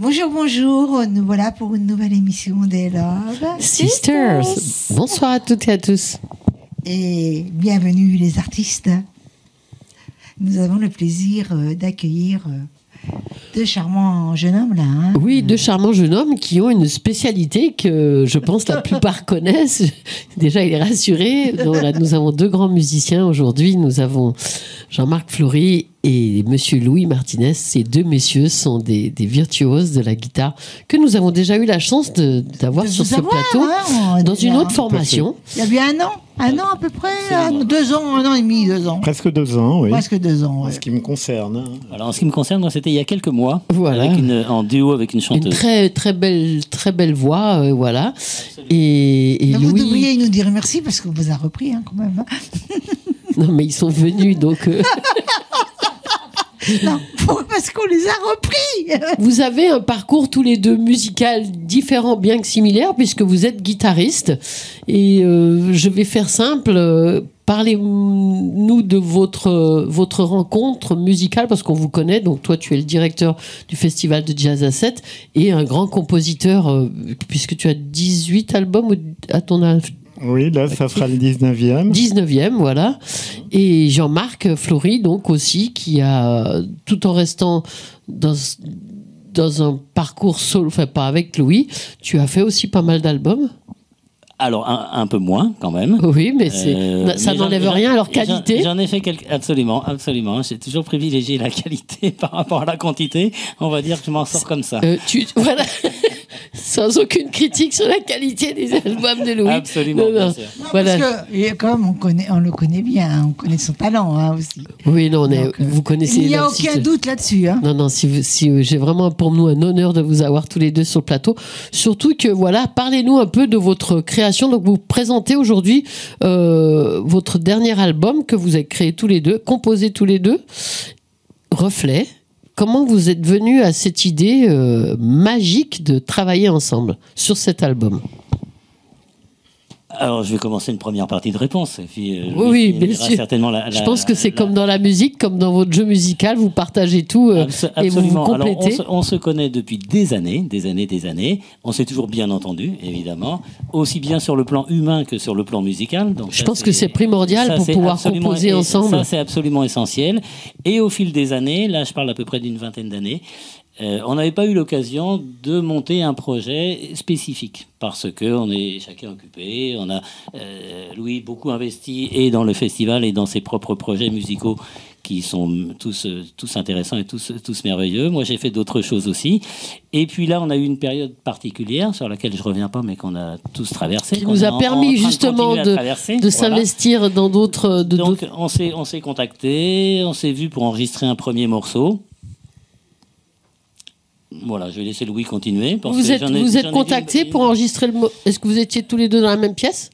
Bonjour, bonjour. Nous voilà pour une nouvelle émission des Love Sisters. Bonsoir à toutes et à tous. Et bienvenue les artistes. Nous avons le plaisir d'accueillir deux charmants jeunes hommes là. Hein. Oui, deux charmants jeunes hommes qui ont une spécialité que je pense la plupart connaissent. Déjà, il est rassuré. Donc, là, nous avons deux grands musiciens aujourd'hui. Nous avons Jean-Marc Flory et Monsieur Louis Martinez. Ces deux messieurs sont des virtuoses de la guitare que nous avons déjà eu la chance d'avoir sur ce plateau dans une autre formation. Il y a bien un an à peu près, 2 ans, 1 an et demi, 2 ans. Presque 2 ans, oui. Presque 2 ans, ouais. En ce qui me concerne. Alors, en ce qui me concerne, moi, c'était il y a quelques mois, voilà. en duo avec une chanteuse. Une très belle voix, voilà. Et vous Louis... devriez nous dire merci parce qu'on vous a repris hein, quand même. Non, mais ils sont venus, donc... Non, parce qu'on les a repris. Vous avez un parcours tous les deux musical différent, bien que similaire, puisque vous êtes guitariste. Et je vais faire simple. Parlez-nous de votre rencontre musicale, parce qu'on vous connaît. Donc toi, tu es le directeur du festival de Jazz à 7 et un grand compositeur, puisque tu as 18 albums à ton âge. Oui, là, ça fera le 19e. 19e, voilà. Et Jean-Marc Flory, donc aussi, qui a, tout en restant dans un parcours solo, enfin pas avec Louis, tu as fait aussi pas mal d'albums. Alors, un peu moins, quand même. Oui, mais ça n'enlève rien à leur qualité. J'en ai fait quelques... Absolument. J'ai toujours privilégié la qualité par rapport à la quantité. On va dire que je m'en sors comme ça. Voilà. Sans aucune critique sur la qualité des albums de Louis. Absolument, bien sûr. Non, voilà. Parce que, comme on le connaît bien, on connaît son talent hein, aussi. Oui, non, vous connaissez... Il n'y a aucun doute là-dessus. Hein. Non, j'ai vraiment pour nous un honneur de vous avoir tous les deux sur le plateau. Surtout que, voilà, parlez-nous un peu de votre création. Donc, vous présentez aujourd'hui votre dernier album que vous avez créé tous les deux, composé tous les deux, Reflet. Comment vous êtes venus à cette idée magique de travailler ensemble sur cet album ? Alors, je vais commencer une première partie de réponse. Et puis, oui, bien sûr. Je pense que c'est comme dans la musique, comme dans votre jeu musical, vous partagez tout et vous vous complétez. Alors, on se connaît depuis des années. On s'est toujours bien entendu, évidemment, aussi bien sur le plan humain que sur le plan musical. Donc, je pense que c'est primordial pour pouvoir composer ensemble. Ça, c'est absolument essentiel. Et au fil des années, là, je parle à peu près d'une vingtaine d'années, on n'avait pas eu l'occasion de monter un projet spécifique parce que on est chacun occupé. On a Louis beaucoup investi et dans le festival et dans ses propres projets musicaux qui sont tous intéressants et tous merveilleux. Moi, j'ai fait d'autres choses aussi. Et puis là, on a eu une période particulière sur laquelle je reviens pas, mais qu'on a tous traversé. Qui nous a permis justement de s'investir dans d'autres. Donc, on s'est contacté, on s'est vu pour enregistrer un premier morceau. Voilà, je vais laisser Louis continuer. Vous êtes contacté pour enregistrer le mot. Est-ce que vous étiez tous les deux dans la même pièce ?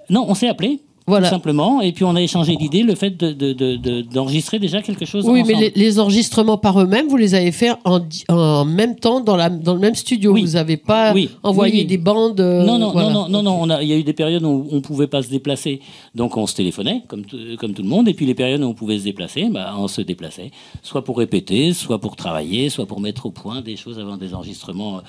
Non, on s'est appelés. Voilà. Tout simplement, et puis on a échangé l'idée, le fait d'enregistrer déjà quelque chose ensemble. Oui, mais les enregistrements par eux-mêmes, vous les avez fait en même temps dans le même studio. Oui. Vous n'avez pas envoyé des bandes. Non. Il y a eu des périodes où on ne pouvait pas se déplacer, donc on se téléphonait comme tout le monde. Et puis les périodes où on pouvait se déplacer, on se déplaçait, soit pour répéter, soit pour travailler, soit pour mettre au point des choses avant des enregistrements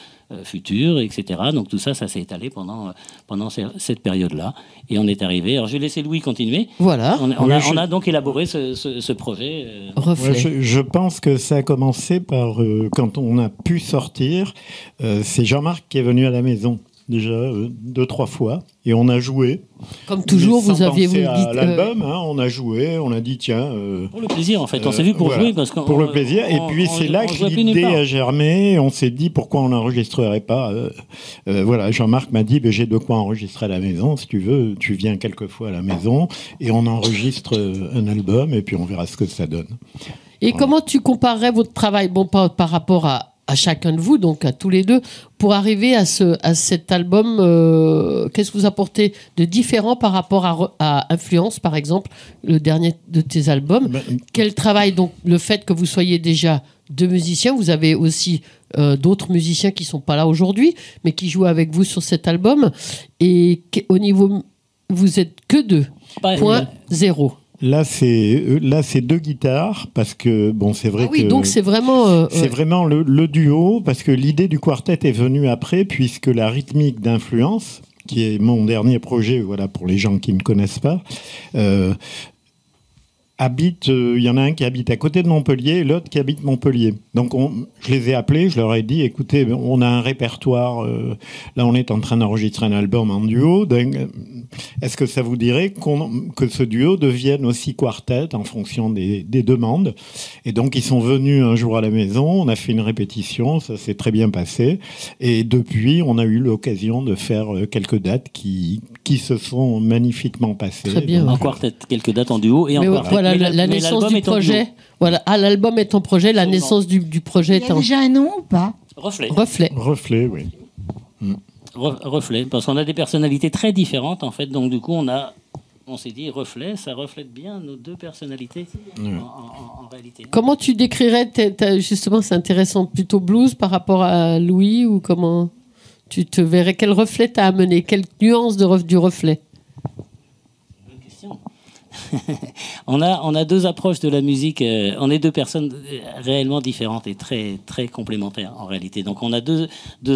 futurs, etc. Donc tout ça s'est étalé pendant cette période-là, et on est arrivé. Alors je vais laisser Louis continuer. Voilà. On a donc élaboré ce projet. Reflet. Je pense que ça a commencé par quand on a pu sortir. C'est Jean-Marc qui est venu à la maison déjà 2-3 fois et on a joué. Comme toujours, vous aviez dit l'album, on a joué, on a dit tiens. Pour le plaisir en fait, on s'est vu pour jouer parce pour le plaisir. Et puis c'est là que l'idée a germé. On s'est dit pourquoi on n'enregistrerait pas. Voilà, Jean-Marc m'a dit j'ai de quoi enregistrer à la maison. Si tu veux, tu viens quelques fois à la maison et on enregistre un album et puis on verra ce que ça donne. Et comment tu comparerais votre travail, par rapport à chacun de vous, donc à tous les deux, pour arriver à cet album, qu'est-ce que vous apportez de différent par rapport à Influence, par exemple, le dernier de tes albums? Quel travail, donc, le fait que vous soyez déjà deux musiciens, vous avez aussi d'autres musiciens qui ne sont pas là aujourd'hui, mais qui jouent avec vous sur cet album, et au niveau, vous êtes que 2.0. Là, c'est 2 guitares, parce que, bon, c'est vrai que... donc c'est vraiment... c'est vraiment le duo, parce que l'idée du quartet est venue après, puisque la rythmique d'influence, qui est mon dernier projet, voilà, pour les gens qui ne connaissent pas, il y en a un qui habite à côté de Montpellier et l'autre qui habite Montpellier. Donc je les ai appelés, je leur ai dit, écoutez, on a un répertoire, là on est en train d'enregistrer un album en duo, donc, est-ce que ça vous dirait que ce duo devienne aussi quartet en fonction des demandes? Et donc ils sont venus un jour à la maison, on a fait une répétition, ça s'est très bien passé, et depuis on a eu l'occasion de faire quelques dates qui se sont magnifiquement passées. Très bien. En quartet, quelques dates en duo et en quartet. Voilà, la naissance du projet. Voilà, l'album est en projet, la naissance du projet est en... Il y a déjà un nom ou pas? Reflet, oui. Reflet, parce qu'on a des personnalités très différentes, en fait. Donc, du coup, on s'est dit, Reflet, ça reflète bien nos 2 personnalités en réalité. Comment tu décrirais, justement, c'est intéressant, plutôt blues par rapport à Louis, ou comment tu te verrais? Quel reflet t'as amené? Quelle nuance du reflet? Bonne question. On a 2 approches de la musique. On est 2 personnes réellement différentes et très, très complémentaires en réalité. Donc on a deux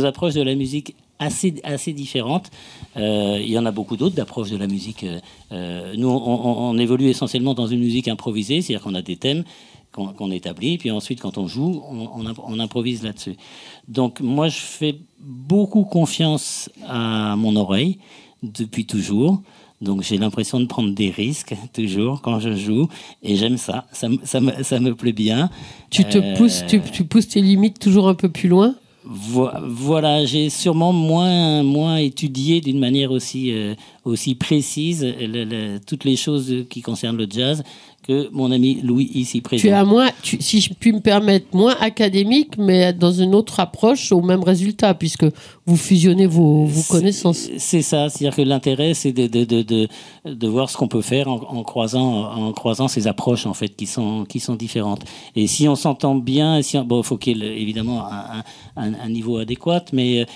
approches de la musique assez différentes. Il y en a beaucoup d'autres d'approches de la musique. Nous, on évolue essentiellement dans une musique improvisée, c'est-à-dire qu'on a des thèmes qu'on établit, puis ensuite quand on joue, on improvise là-dessus. Donc moi, je fais beaucoup confiance à mon oreille depuis toujours. Donc j'ai l'impression de prendre des risques toujours quand je joue, et j'aime ça. Ça me plaît bien. Tu pousses tes limites toujours un peu plus loin. Voilà, j'ai sûrement moins étudié d'une manière aussi précise toutes les choses qui concernent le jazz que mon ami Louis ici présent. Tu as moins, si je puis me permettre, moins académique, mais dans une autre approche au même résultat, puisque vous fusionnez vos connaissances. C'est ça, c'est-à-dire que l'intérêt, c'est de voir ce qu'on peut faire en croisant ces approches en fait qui sont différentes. Et si on s'entend bien, il faut qu'il y ait évidemment un niveau adéquat, mais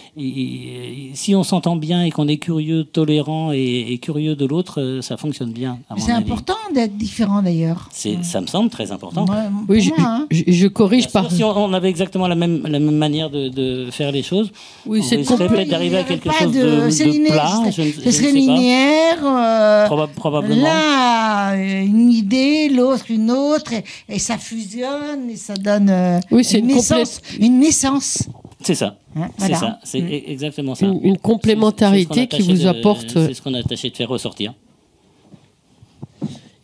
si on s'entend bien et qu'on est curieux, tolérant et curieux de l'autre, ça fonctionne bien. C'est important d'être différent d'ailleurs. Ça me semble très important. Oui, je corrige par. Si on avait exactement la même manière de faire les choses, oui, c'est peut-être d'arriver à quelque chose de plat. Ce serait linéaire. Probablement. Là, une idée, l'autre une autre, et ça fusionne et ça donne une naissance. C'est ça. Voilà. C'est ça. C'est exactement ça. Une complémentarité qui vous apporte. C'est ce qu'on a tâché de faire ressortir.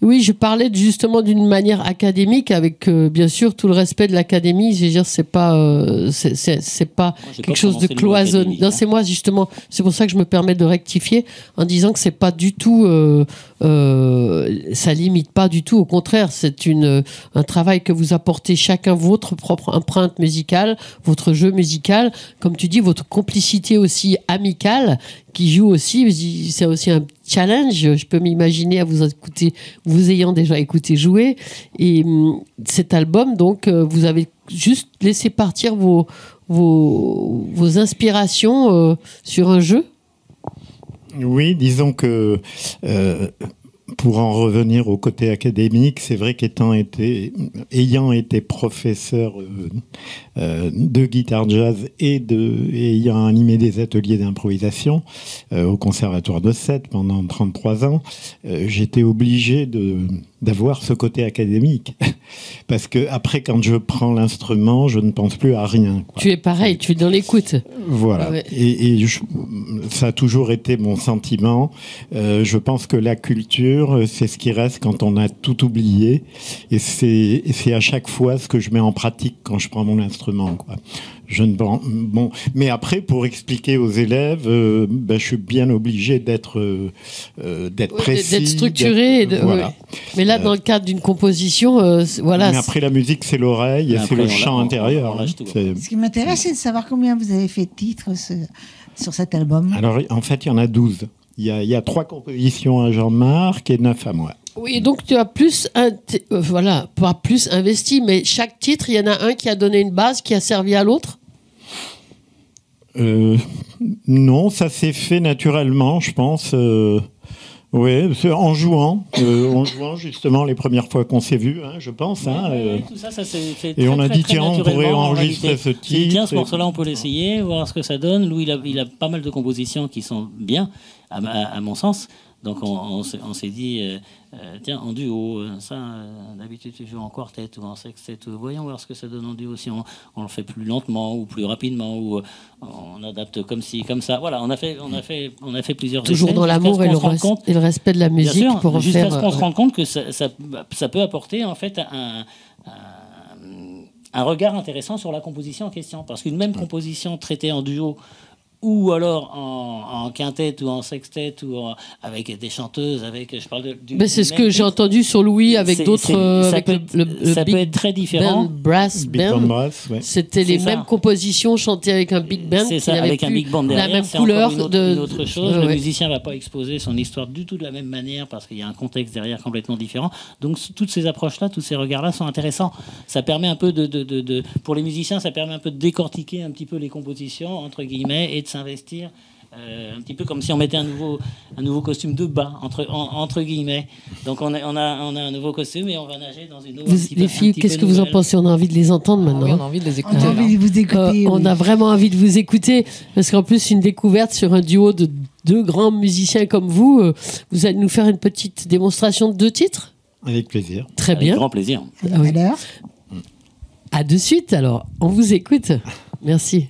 Oui, je parlais justement d'une manière académique, avec bien sûr tout le respect de l'académie. Je veux dire, c'est pas quelque chose de cloisonné. Non, c'est moi justement. C'est pour ça que je me permets de rectifier en disant que c'est pas du tout. Ça limite pas du tout. Au contraire, c'est un travail que vous apportez chacun votre propre empreinte musicale, votre jeu musical, comme tu dis, votre complicité aussi amicale qui joue aussi. C'est aussi un challenge. Je peux m'imaginer à vous écouter, vous ayant déjà écouté jouer. Et cet album, donc, vous avez juste laissé partir vos inspirations sur un jeu. Oui, disons que pour en revenir au côté académique, c'est vrai qu'ayant été professeur de guitare jazz et ayant animé des ateliers d'improvisation au Conservatoire de Sète pendant 33 ans, j'étais obligé d'avoir ce côté académique. Parce que après, quand je prends l'instrument, je ne pense plus à rien, quoi. Tu es pareil, tu es dans l'écoute. Voilà. Ouais. Et ça a toujours été mon sentiment. Je pense que la culture, c'est ce qui reste quand on a tout oublié. Et c'est à chaque fois ce que je mets en pratique quand je prends mon instrument, quoi. Mais après, pour expliquer aux élèves, je suis bien obligé d'être précis, d'être structuré. Voilà. Mais là, dans le cadre d'une composition, voilà. Mais après, la musique, c'est l'oreille, et c'est le chant intérieur. Ce qui m'intéresse, c'est de savoir combien vous avez fait de titres sur cet album. Alors, en fait, il y en a 12. Il y a 3 compositions à Jean-Marc et 9 à moi. Oui, donc tu as pas plus investi, mais chaque titre, il y en a un qui a donné une base, qui a servi à l'autre. Non, ça s'est fait naturellement, je pense. Oui, en jouant justement les premières fois qu'on s'est vus, je pense. Tout ça s'est fait et on a dit, très tiens, on pourrait enregistrer ce titre. Tiens, ce morceau-là, on peut l'essayer, voir ce que ça donne. Louis, il a pas mal de compositions qui sont bien, à mon sens. Donc on s'est dit, tiens, en duo, d'habitude tu joues en quartet ou en sextet, voyons voir ce que ça donne en duo, si on le fait plus lentement ou plus rapidement, ou on adapte comme ci, comme ça. Voilà, on a fait plusieurs Toujours essais, dans l'amour et le respect de la musique. Bien sûr, jusqu'à ce qu'on se ouais. rende compte que ça peut apporter en fait un regard intéressant sur la composition en question. Parce qu'une même composition traitée en duo, ou alors en quintette ou en sextette, ou avec des chanteuses, je parle mais c'est ce que j'ai entendu sur Louis avec d'autres. Ça peut être très différent. Brass band. C'était les mêmes compositions chantées avec un big band. C'est ça, avec un big band derrière. La même couleur. Une autre chose. Le musicien ne va pas exposer son histoire du tout de la même manière parce qu'il y a un contexte derrière complètement différent. Donc toutes ces approches-là, tous ces regards-là sont intéressants. Ça permet un peu pour les musiciens, ça permet un peu de décortiquer un petit peu les compositions entre guillemets et de s'investir un petit peu comme si on mettait un nouveau costume de bain entre guillemets. Donc on a un nouveau costume et on va nager dans une eau. Les filles, qu'est-ce que vous en pensez? On a envie de les entendre maintenant. Oui, on a envie de les écouter. On a envie de vous écouter. On a vraiment envie de vous écouter parce qu'en plus une découverte sur un duo de deux grands musiciens comme vous. Vous allez nous faire une petite démonstration de 2 titres? Avec plaisir. Très bien. Avec grand plaisir. À de suite alors. On vous écoute. Merci.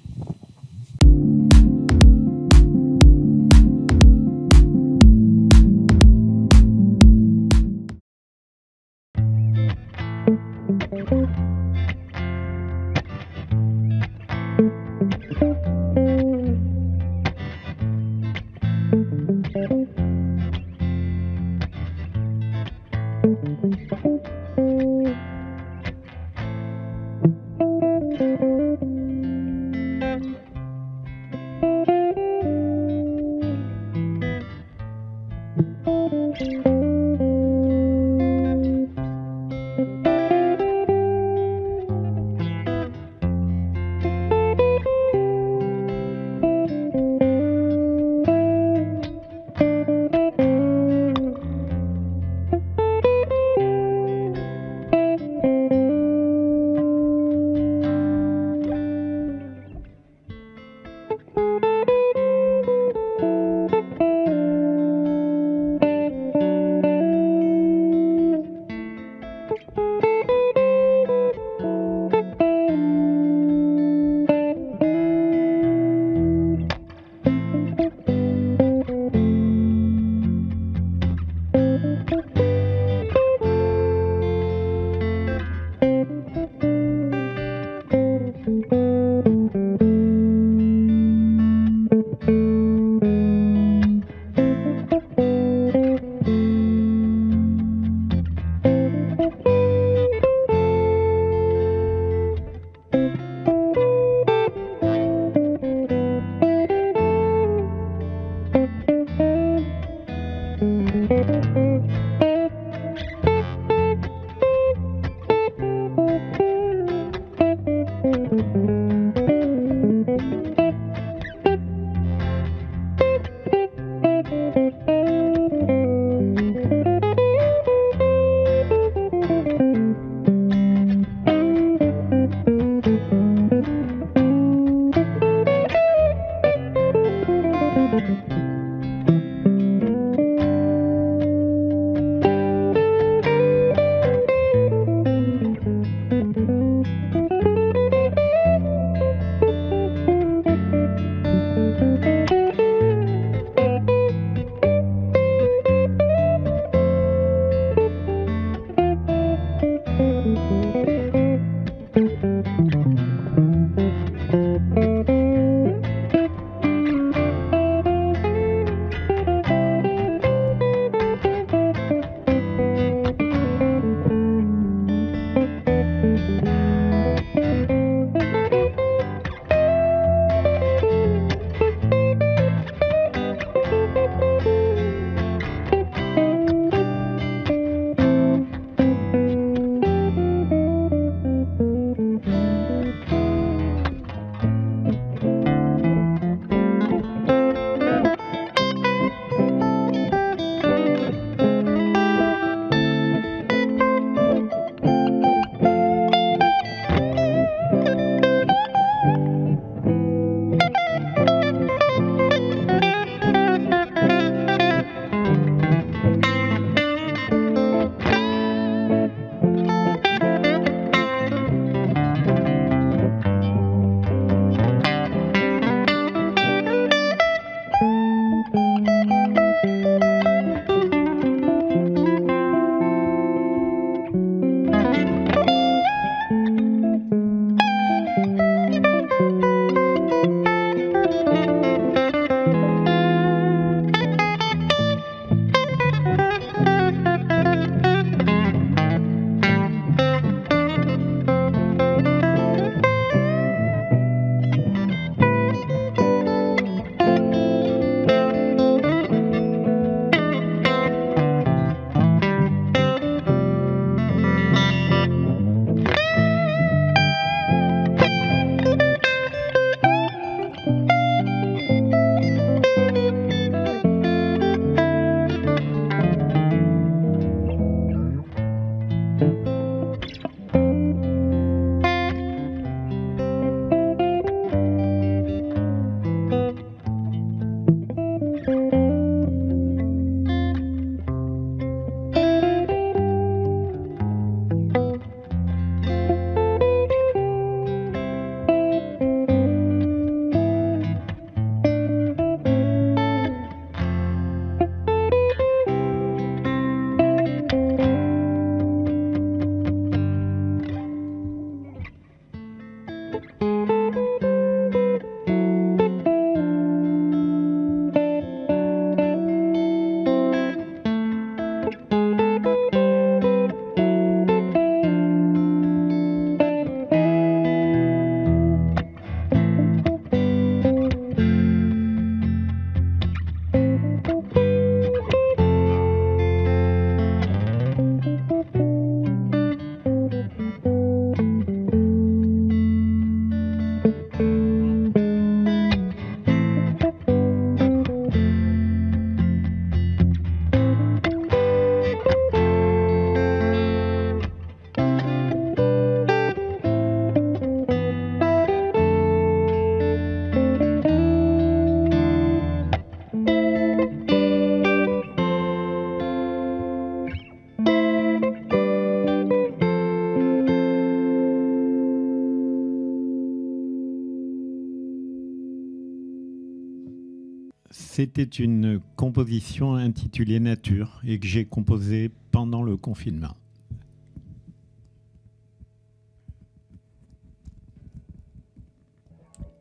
C'était une composition intitulée Nature et que j'ai composée pendant le confinement.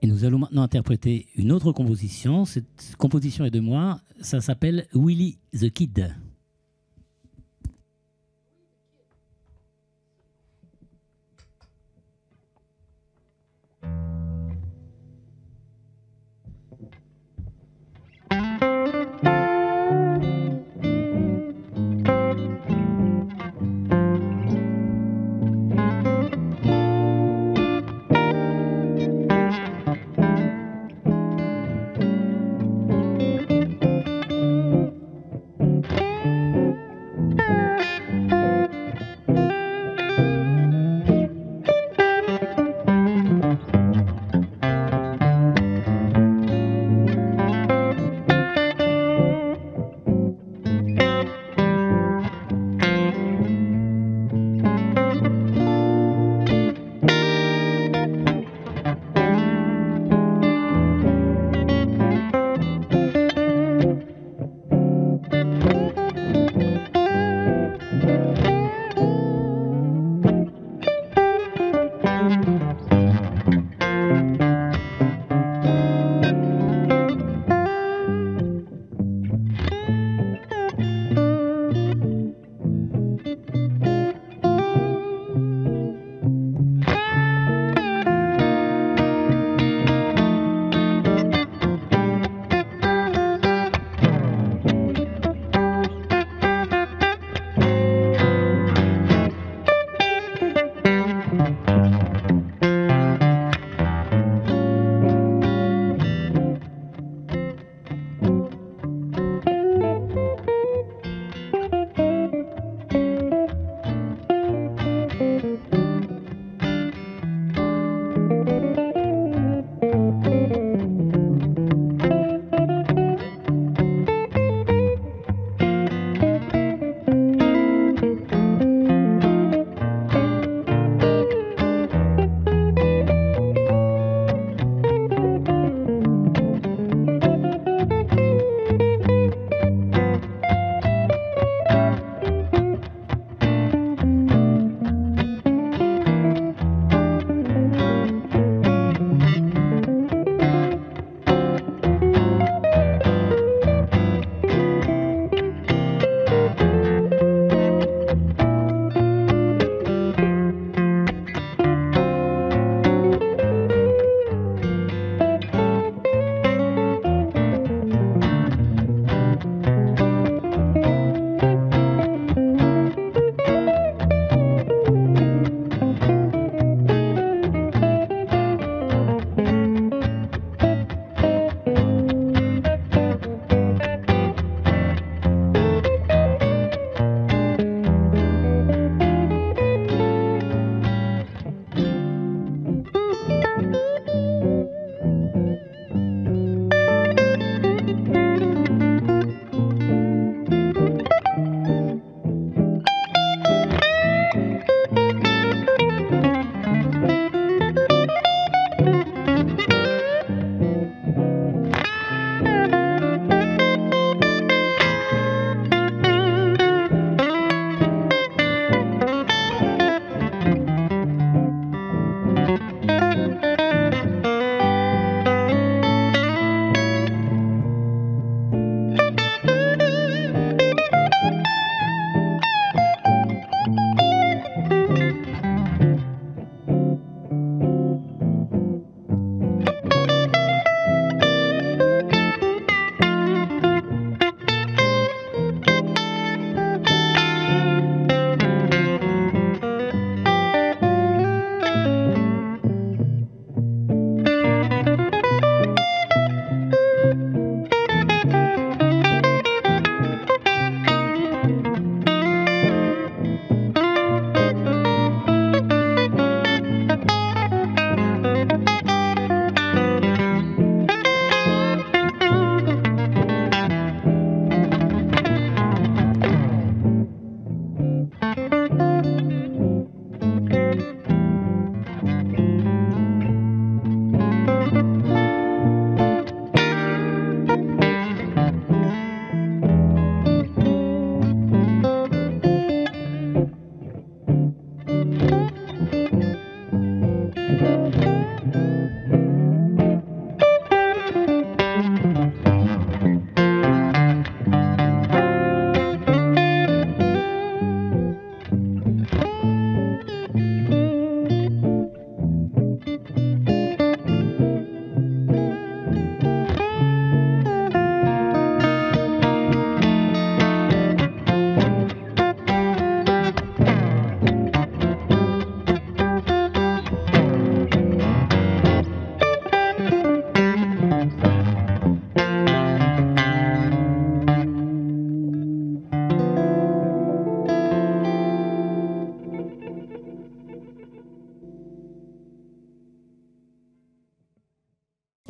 Et nous allons maintenant interpréter une autre composition. Cette composition est de moi. Ça s'appelle Willy the Kid.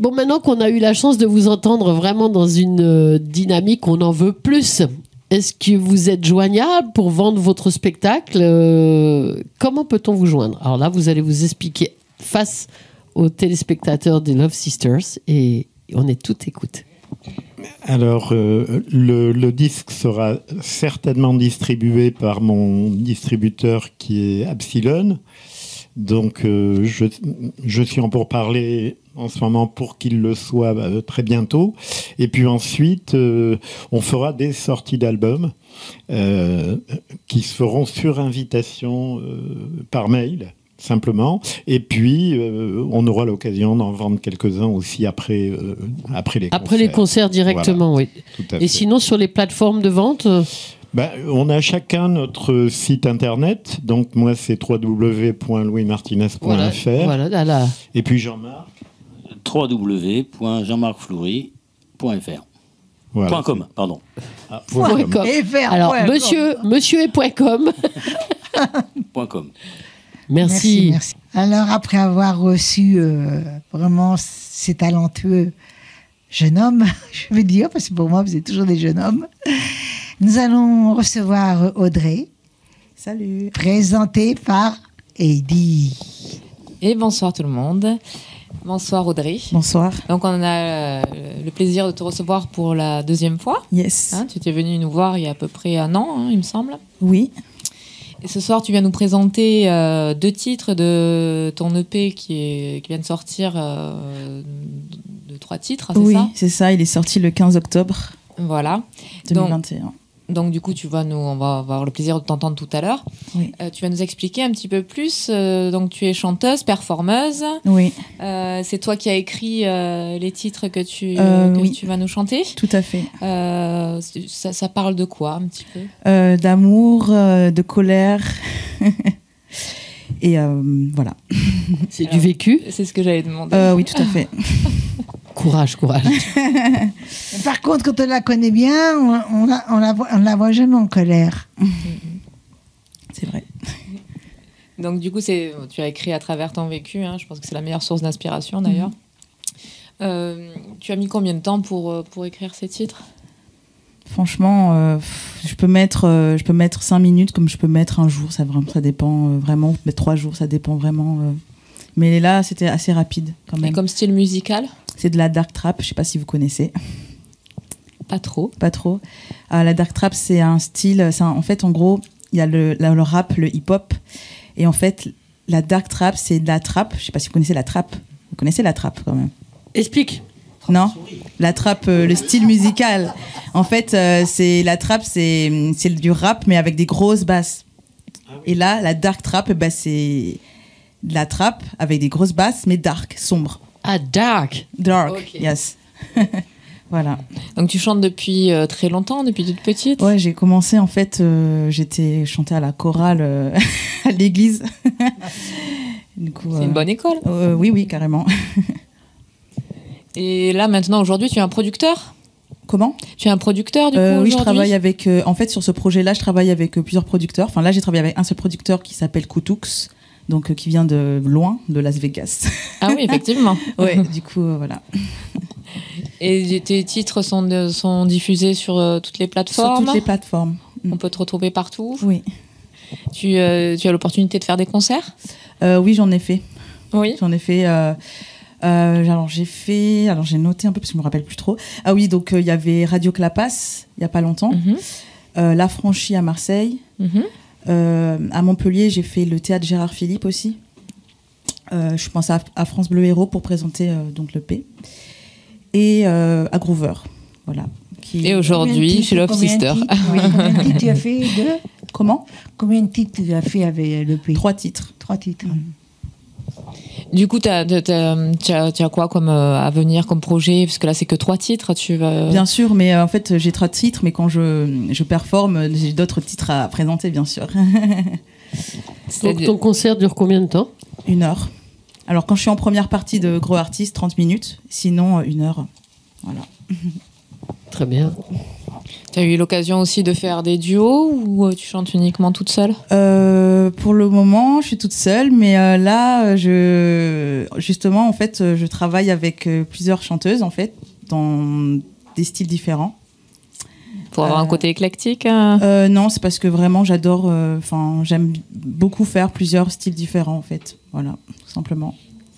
Bon, maintenant qu'on a eu la chance de vous entendre vraiment dans une dynamique, on en veut plus. Est-ce que vous êtes joignable pour vendre votre spectacle? Comment peut-on vous joindre? Alors là, vous allez vous expliquer face aux téléspectateurs des Love Sisters et on est tout écoute. Alors, le disque sera certainement distribué par mon distributeur qui est Absilon. Donc, je suis en pourparlers en ce moment pour qu'il le soit très bientôt. Et puis ensuite, on fera des sorties d'albums qui se feront sur invitation par mail, simplement. Et puis, on aura l'occasion d'en vendre quelques-uns aussi après les concerts. Après les concerts directement, voilà. oui. Tout à Et fait. sinon, sur les plateformes de vente On a chacun notre site internet. Donc, moi, c'est www.louismartinez.fr. Voilà. Et puis Jean-Marc www.jeanmarcfleury.fr. Voilà. .com, pardon. .com. Alors, monsieur et .com. .com. Merci. Alors, après avoir reçu vraiment ces talentueux jeunes hommes, je veux dire, parce que pour moi, vous êtes toujours des jeunes hommes, nous allons recevoir Audrey. Salut. Présentée par Heidi. Et bonsoir tout le monde. Bonsoir Audrey. Bonsoir. Donc on a le plaisir de te recevoir pour la deuxième fois. Yes. Tu étais venue nous voir il y a à peu près 1 an, il me semble. Oui. Et ce soir, tu viens nous présenter 2 titres de ton EP qui vient de sortir, de 3 titres, c'est ça? Oui, c'est ça. Il est sorti le 15 octobre Voilà. 2021. Donc du coup, on va avoir le plaisir de t'entendre tout à l'heure. Oui. Tu vas nous expliquer un petit peu plus. Donc tu es chanteuse, performeuse. Oui. C'est toi qui as écrit les titres que tu vas nous chanter. Tout à fait. Ça parle de quoi un petit peu? D'amour, de colère. Et voilà. C'est du vécu? C'est ce que j'allais demander. Oui, tout à fait. Courage. Par contre, quand on la connaît bien, on la voit jamais en colère. C'est vrai. Donc du coup, tu as écrit à travers ton vécu. Je pense que c'est la meilleure source d'inspiration d'ailleurs. Tu as mis combien de temps pour écrire ces titres? Franchement, je peux mettre 5 minutes comme je peux mettre un jour. Ça dépend vraiment. Mais 3 jours, ça dépend vraiment. Mais là, c'était assez rapide quand même. Et comme style musical? C'est de la dark trap. Je sais pas si vous connaissez. Pas trop. La dark trap, c'est un style. En fait, en gros, il y a le rap, le hip-hop, et en fait, la dark trap, c'est de la trap. Je sais pas si vous connaissez la trap. Vous connaissez la trap quand même? Explique. Non, la trap, le style musical. En fait, c'est la trap, c'est du rap mais avec des grosses basses. Et là, la dark trap, c'est de la trap avec des grosses basses mais dark, sombre. Ah, dark. Okay. Yes. Voilà. Donc tu chantes depuis très longtemps, depuis toute petite? Ouais, j'ai commencé en fait, j'étais chantée à la chorale à l'église. C'est une bonne école. Oui, carrément. Et là, maintenant, aujourd'hui, tu es un producteur? Comment? Tu es un producteur, du coup, aujourd'hui? Oui, je travaille avec... en fait, sur ce projet-là, je travaille avec plusieurs producteurs. Enfin, là, j'ai travaillé avec un seul producteur qui s'appelle Kutux, donc qui vient de loin, de Las Vegas. Ah oui, effectivement. Ouais, du coup, voilà. Et tes titres sont diffusés sur toutes les plateformes? Sur toutes les plateformes. On peut te retrouver partout? Oui. Tu as l'opportunité de faire des concerts? Oui, j'en ai fait. Oui. J'en ai fait... j'ai noté un peu parce que je me rappelle plus trop. Ah oui, donc il y avait Radio Clapas il y a pas longtemps, La Franchie à Marseille, à Montpellier j'ai fait le théâtre Gérard Philippe aussi. Je pense à France Bleu Héros pour présenter donc le P et à Groover, voilà. Et aujourd'hui chez Love Sister. Combien de titres tu as fait? Comment? Combien de titres tu as fait avec le P? 3 titres. 3 titres. Du coup, tu as quoi comme à venir comme projet? Parce que là, c'est que 3 titres. Bien sûr, mais en fait, j'ai 3 titres, mais quand je performe, j'ai d'autres titres à présenter, bien sûr. Donc, ton concert dure combien de temps? 1 heure. Alors, quand je suis en première partie de Gros Artiste, 30 minutes. Sinon, 1 heure. Voilà. Très bien. Tu as eu l'occasion aussi de faire des duos ou tu chantes uniquement toute seule? Pour le moment, je suis toute seule, mais là, justement, en fait, je travaille avec plusieurs chanteuses, en fait, dans des styles différents. Pour avoir un côté éclectique Non, c'est parce que vraiment, j'adore, j'aime beaucoup faire plusieurs styles différents, en fait. Voilà, tout simplement.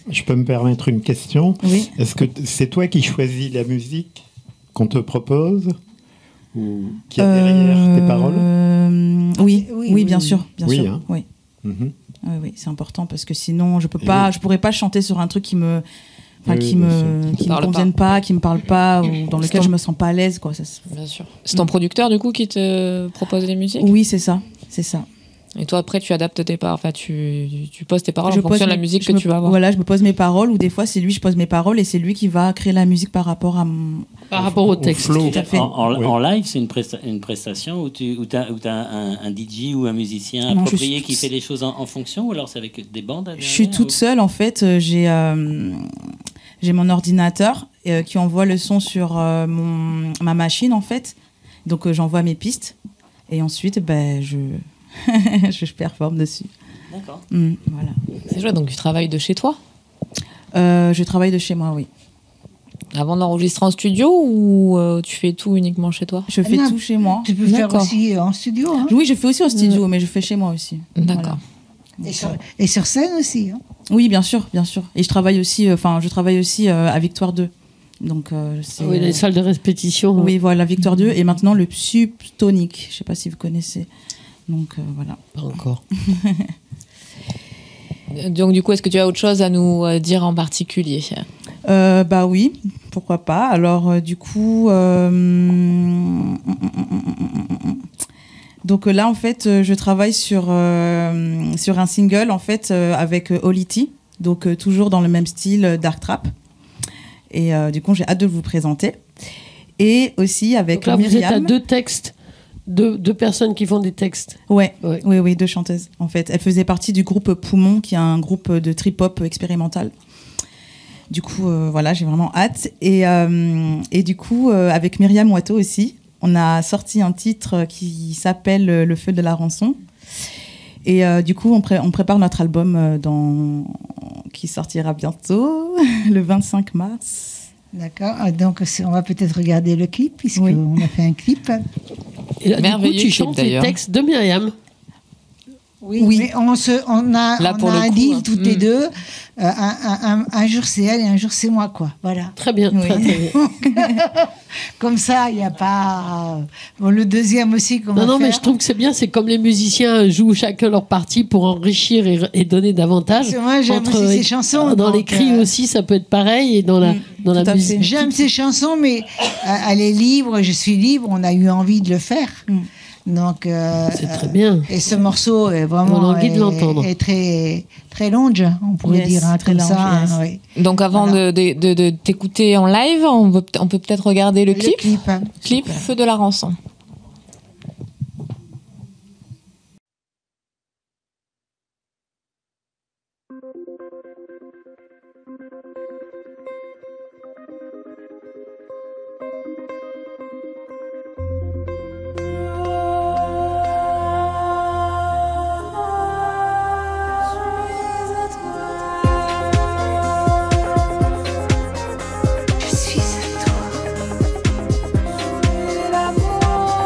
Je peux me permettre une question? Oui. Est-ce que c'est toi qui choisis la musique qu'on te propose ou qui a derrière tes paroles? Oui, bien sûr. Oui, hein. Oui. Oui, c'est important parce que sinon, je pourrais pas chanter sur un truc qui me convienne pas, qui me parle pas, ou dans lequel je me sens pas à l'aise, quoi. Bien sûr. C'est ton producteur du coup qui te propose les musiques? Oui, c'est ça. Et toi, après, tu adaptes tes paroles, enfin, tu poses tes paroles en fonction de la musique que tu vas avoir. Voilà, je me pose mes paroles, ou des fois, c'est lui, je pose mes paroles, et c'est lui qui va créer la musique par rapport au texte. Tout à fait. En live, c'est une prestation où tu as un DJ ou un musicien approprié qui fait les choses en fonction, ou alors c'est avec des bandes? Je suis toute seule, en fait. J'ai mon ordinateur qui envoie le son sur ma machine, en fait. Donc, j'envoie mes pistes, et ensuite, je performe dessus. D'accord. Voilà. C'est chouette, donc tu travailles de chez toi? Je travaille de chez moi, oui. Avant d'enregistrer en studio ou tu fais tout uniquement chez toi? Je fais tout chez moi. Tu peux faire aussi en studio. Hein. Oui, je fais aussi en studio, mais je fais chez moi aussi. D'accord. Voilà. Et sur scène aussi. Hein. Oui, bien sûr. Et je travaille aussi, à Victoire 2. Donc, oui, les salles de répétition. Oui, voilà, Victoire 2 et maintenant le Subtonique. Je ne sais pas si vous connaissez. Donc, voilà. Pas encore. Donc, du coup, est-ce que tu as autre chose à nous dire en particulier? Oui, pourquoi pas. Alors, du coup... Donc là, en fait, je travaille sur un single, en fait, avec Oliti. Donc, toujours dans le même style Dark Trap. Et du coup, j'ai hâte de vous présenter. Et aussi avec donc là, Myriam. Vous êtes à deux textes, deux personnes qui font des textes. Oui, deux chanteuses, en fait. Elles faisaient partie du groupe Poumon, qui est un groupe de trip-hop expérimental. Du coup, voilà, j'ai vraiment hâte. Et du coup, avec Myriam Watteau aussi, on a sorti un titre qui s'appelle Le feu de la rançon. Et du coup, on prépare notre album qui sortira bientôt, le 25 mars. D'accord. Donc, on va peut-être regarder le clip, puisqu'on a fait un clip. Et là, du coup, tu chantes les textes de Myriam. Oui. Mais on a un deal toutes les deux. Un jour c'est elle et un jour c'est moi, quoi. Voilà. Très bien. Oui. Très bien. Comme ça, il n'y a pas. Bon, le deuxième aussi. Non, mais je trouve que c'est bien. C'est comme les musiciens jouent chacun leur partie pour enrichir et donner davantage. Moi, j'aime aussi ces chansons. Dans les cris aussi, ça peut être pareil. Et dans la musique. J'aime ces chansons, mais elle est libre, je suis libre. On a eu envie de le faire. Donc, c'est très bien. Et ce morceau est vraiment est très très lounge, on pourrait dire, très comme ça. Yes. Oui. Donc avant de t'écouter en live, on peut peut-être regarder le clip. Clip Feu de la rançon. L'amour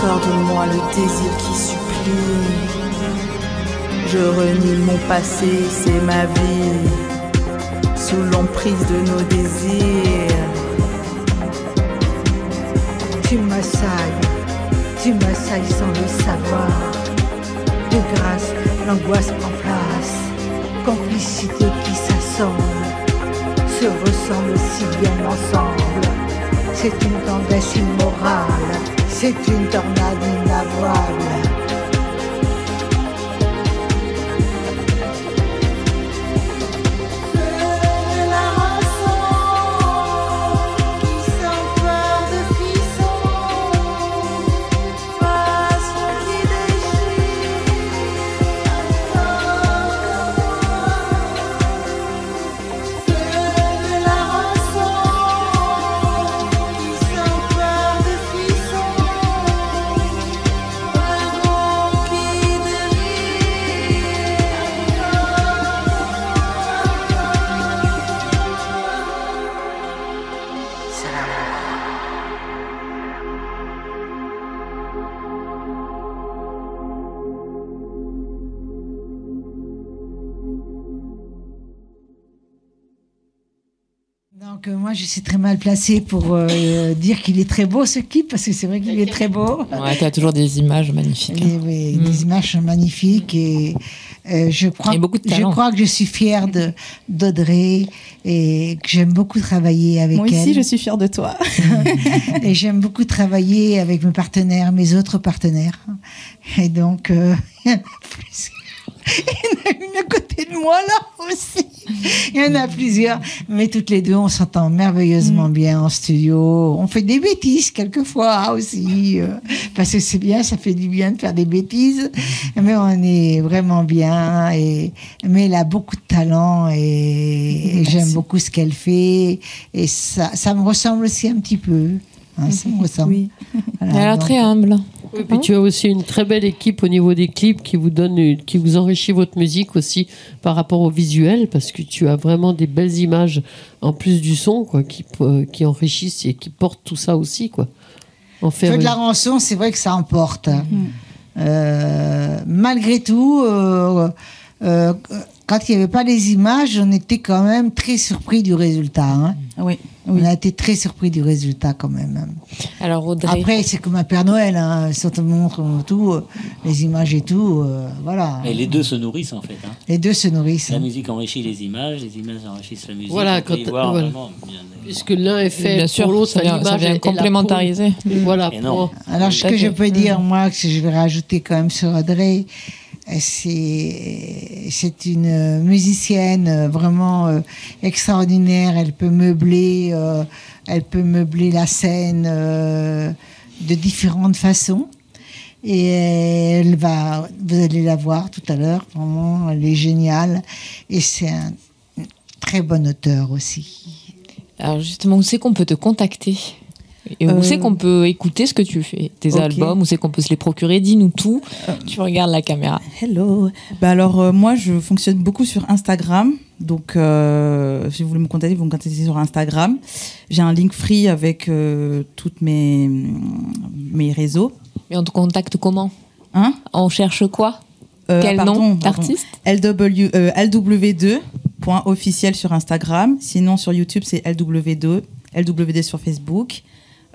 accorde-moi le désir qui supplie. Je renie mon passé, c'est ma vie, sous l'emprise de nos désirs. Tu m'assailles sans le savoir. De grâce, l'angoisse prend place. Complicité qui s'assemble, se ressemble si bien ensemble. C'est une tendresse immorale, c'est une tornade inavouable. Donc moi je suis très mal placée pour dire qu'il est très beau ce clip, parce que c'est vrai qu'il est très beau. Ouais, tu as toujours des images magnifiques. Et, oui, des images magnifiques et je crois que je suis fière d'Audrey et que j'aime beaucoup travailler avec elle. Moi aussi je suis fière de toi. Et j'aime beaucoup travailler avec mes partenaires, mes autres partenaires. Et donc il y en a plus. Il y en a une à côté de moi là aussi. Il y en a plusieurs, mais toutes les deux on s'entend merveilleusement bien en studio. On fait des bêtises quelquefois aussi, parce que c'est bien, ça fait du bien de faire des bêtises, mais on est vraiment bien. Mais elle a beaucoup de talent et j'aime beaucoup ce qu'elle fait et ça me ressemble aussi un petit peu. Hein, ça me ressemble. Oui. Voilà, elle a l'air très humble. Oui, puis tu as aussi une très belle équipe au niveau des clips qui vous enrichit votre musique aussi par rapport au visuel, parce que tu as vraiment des belles images en plus du son, quoi, qui enrichissent et qui portent tout ça aussi, quoi. Feu de la rançon, c'est vrai que ça emporte. Malgré tout, quand il n'y avait pas les images, on était quand même très surpris du résultat. Hein. Oui. On a été très surpris du résultat quand même. Alors Audrey... Après, c'est comme un Père Noël, hein. Si on te montre tout, les images et tout, voilà. Et les deux se nourrissent en fait. Hein. Les deux se nourrissent. La musique enrichit les images enrichissent la musique. Voilà, puisque l'un est fait pour l'autre, ça vient complémentariser. Voilà. Alors, ce que je peux dire, moi, que je vais rajouter quand même sur Audrey, c'est une musicienne vraiment extraordinaire. Elle peut meubler la scène de différentes façons. Et vous allez la voir tout à l'heure. Vraiment, elle est géniale. Et c'est un très bon auteur aussi. Alors justement, où c'est qu'on peut te contacter ? Et où c'est qu'on peut écouter ce que tu fais, tes albums, où c'est qu'on peut se les procurer? Dis-nous tout. Tu regardes la caméra. Hello. Alors moi, je fonctionne beaucoup sur Instagram. Donc, si vous voulez me contacter, vous me contactez sur Instagram. J'ai un link free avec toutes mes réseaux. Et on te contacte comment? On cherche quoi? Quel nom d'artiste? LW2.officiel sur Instagram. Sinon, sur YouTube, c'est LW2 sur Facebook.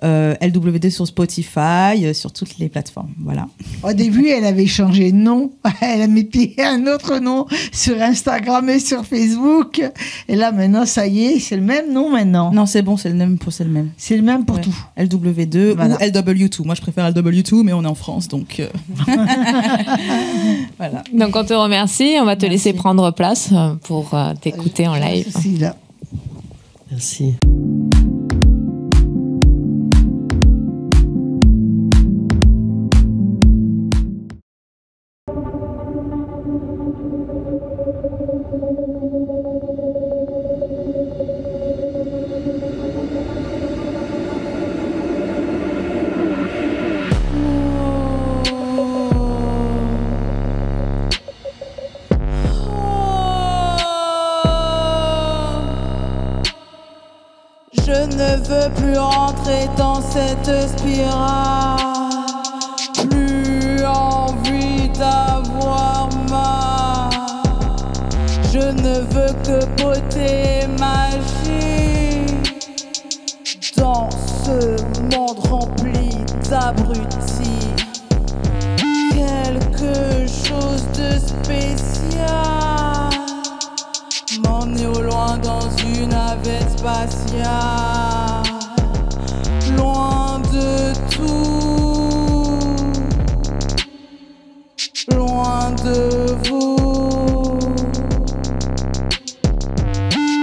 LWD sur Spotify, sur toutes les plateformes. Voilà. Au début, elle avait changé de nom. Elle a mis un autre nom sur Instagram et sur Facebook. Et là, maintenant, ça y est, c'est le même nom maintenant. Non, c'est bon, c'est le même. C'est le même pour tout. LW2 voilà. Ou LW2. Moi, je préfère LW2, mais on est en France, donc... voilà. Donc, on te remercie. On va te laisser prendre place pour t'écouter en live. Merci, là. Merci. Je ne veux plus entrer dans cette spirale. d'avoir ma. Je ne veux que beauté et magie dans ce monde rempli d'abrutis. Quelque chose de spécial m'emmener au loin dans une navette spatiale, loin de tout, loin de vous.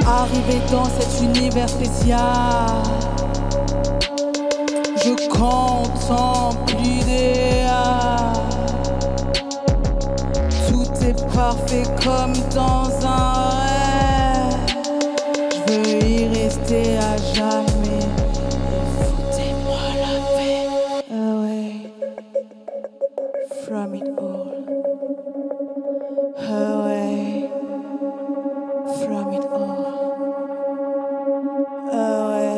Arrivé dans cet univers spécial, je contemple l'idéal. Tout est parfait comme dans un rêve. Je veux y rester à jamais. Foutez-moi la paix. Away from it all. Away from it all. Away,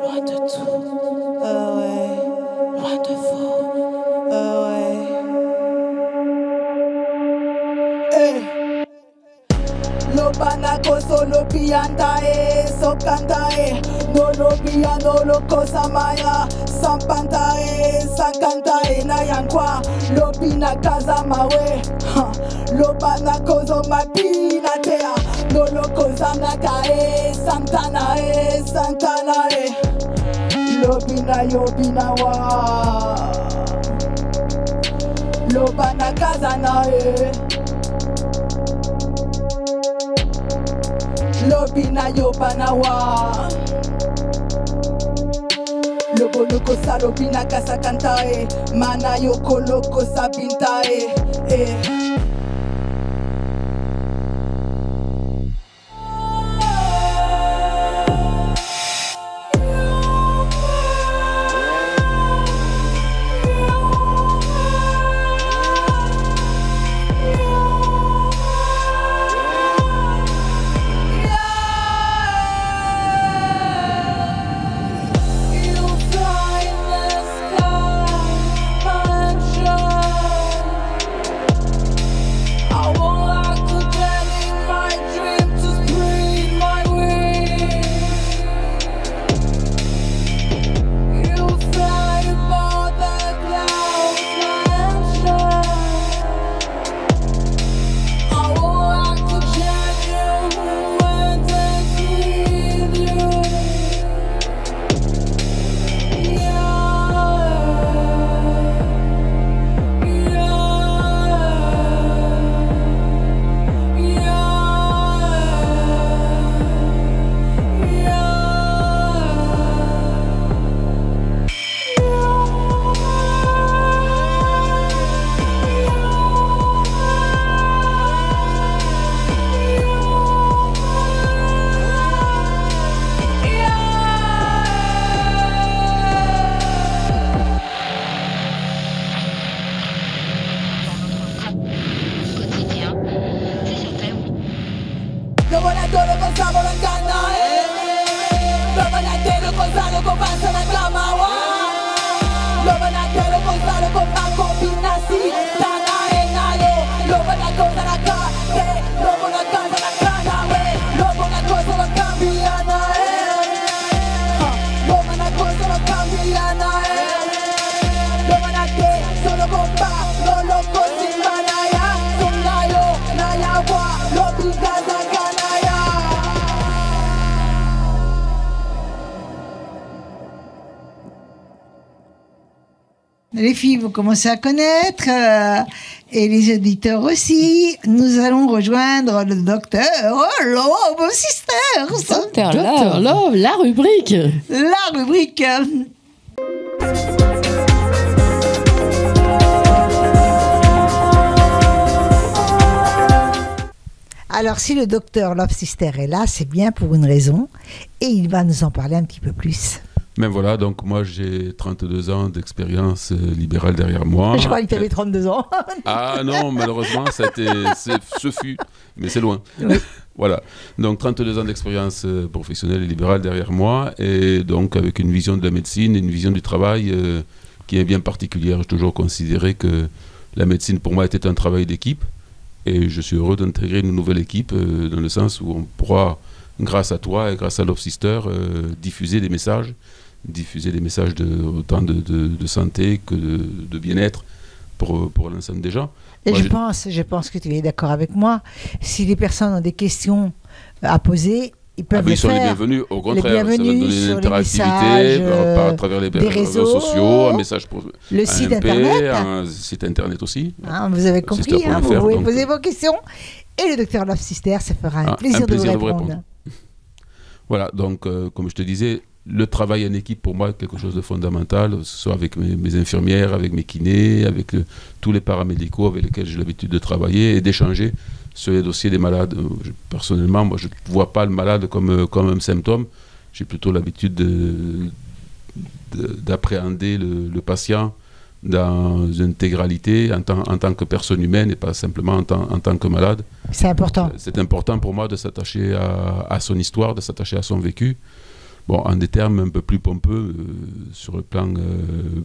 loin de tout. Away, loin de vous. Away. Lobana koso lobiandae, sokandae, no lobia no loko samaya, sampandae, sankandae na yankwa, lobina kaza mawe, lobana koso mabina tea, no loko zamnakae, santanae, santanae, lobina yobina wa, lobana kaza nae. Lobina yobanawa Lobo loko sa lobina kasa kantae Mana yoko loko sa bintae Les filles, vous commencez à connaître, et les auditeurs aussi. Nous allons rejoindre le docteur Love Sisters. Docteur Love, la rubrique. La rubrique. Alors, si le docteur Love Sister est là, c'est bien pour une raison, et il va nous en parler un petit peu plus. Mais voilà, donc moi j'ai 32 ans d'expérience libérale derrière moi. Je crois que tu avais 32 ans. Ah non, malheureusement, ce fut, mais c'est loin. Oui. Voilà, donc 32 ans d'expérience professionnelle et libérale derrière moi, et donc avec une vision de la médecine et une vision du travail qui est bien particulière. J'ai toujours considéré que La médecine, pour moi, était un travail d'équipe. Et je suis heureux d'intégrer une nouvelle équipe, dans le sens où on pourra, grâce à toi et grâce à Love Sister, diffuser des messages autant de santé que de bien-être pour l'ensemble des gens. Et moi, je pense que tu es d'accord avec moi. Si les personnes ont des questions à poser, ils peuvent le faire. Ils sont les bienvenus, au contraire. Ça va donner une interactivité à travers les réseaux sociaux, un message pour le site internet. Un site internet aussi. Vous avez compris, vous pouvez poser vos questions. Et le docteur Love Sister, ça fera un plaisir de vous répondre. Voilà, donc comme je te disais, le travail en équipe, pour moi, est quelque chose de fondamental, que ce soit avec mes infirmières, avec mes kinés, avec tous les paramédicaux avec lesquels j'ai l'habitude de travailler et d'échanger sur les dossiers des malades. Personnellement, moi, je ne vois pas le malade comme un symptôme. J'ai plutôt l'habitude d'appréhender le patient dans une intégralité en tant que personne humaine et pas simplement en tant que malade. C'est important. C'est important pour moi de s'attacher à son histoire, de s'attacher à son vécu. Bon, en des termes un peu plus pompeux, sur le plan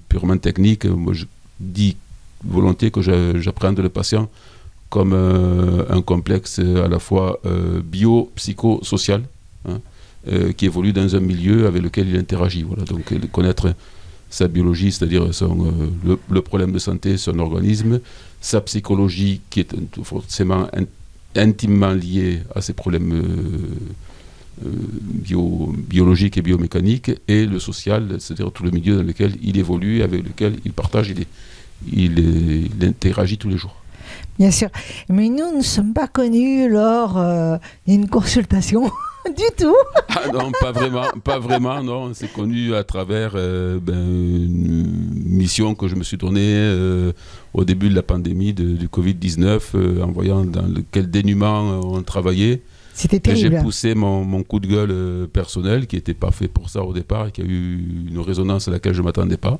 purement technique, moi je dis volontiers que j'appréhende le patient comme un complexe à la fois bio-psycho-social, qui évolue dans un milieu avec lequel il interagit. Voilà, donc connaître sa biologie, c'est-à-dire le problème de santé, son organisme, sa psychologie qui est forcément intimement liée à ses problèmes biologique et biomécanique, et le social, c'est-à-dire tout le milieu dans lequel il évolue, avec lequel il partage, il interagit tous les jours. Bien sûr. Mais nous ne sommes pas connus lors d'une consultation du tout. Ah non, pas vraiment, non. On s'est connus à travers une mission que je me suis donnée au début de la pandémie du Covid-19, en voyant dans quel dénuement on travaillait. C'était terrible. J'ai poussé mon coup de gueule personnel, qui n'était pas fait pour ça au départ, et qui a eu une résonance à laquelle je ne m'attendais pas.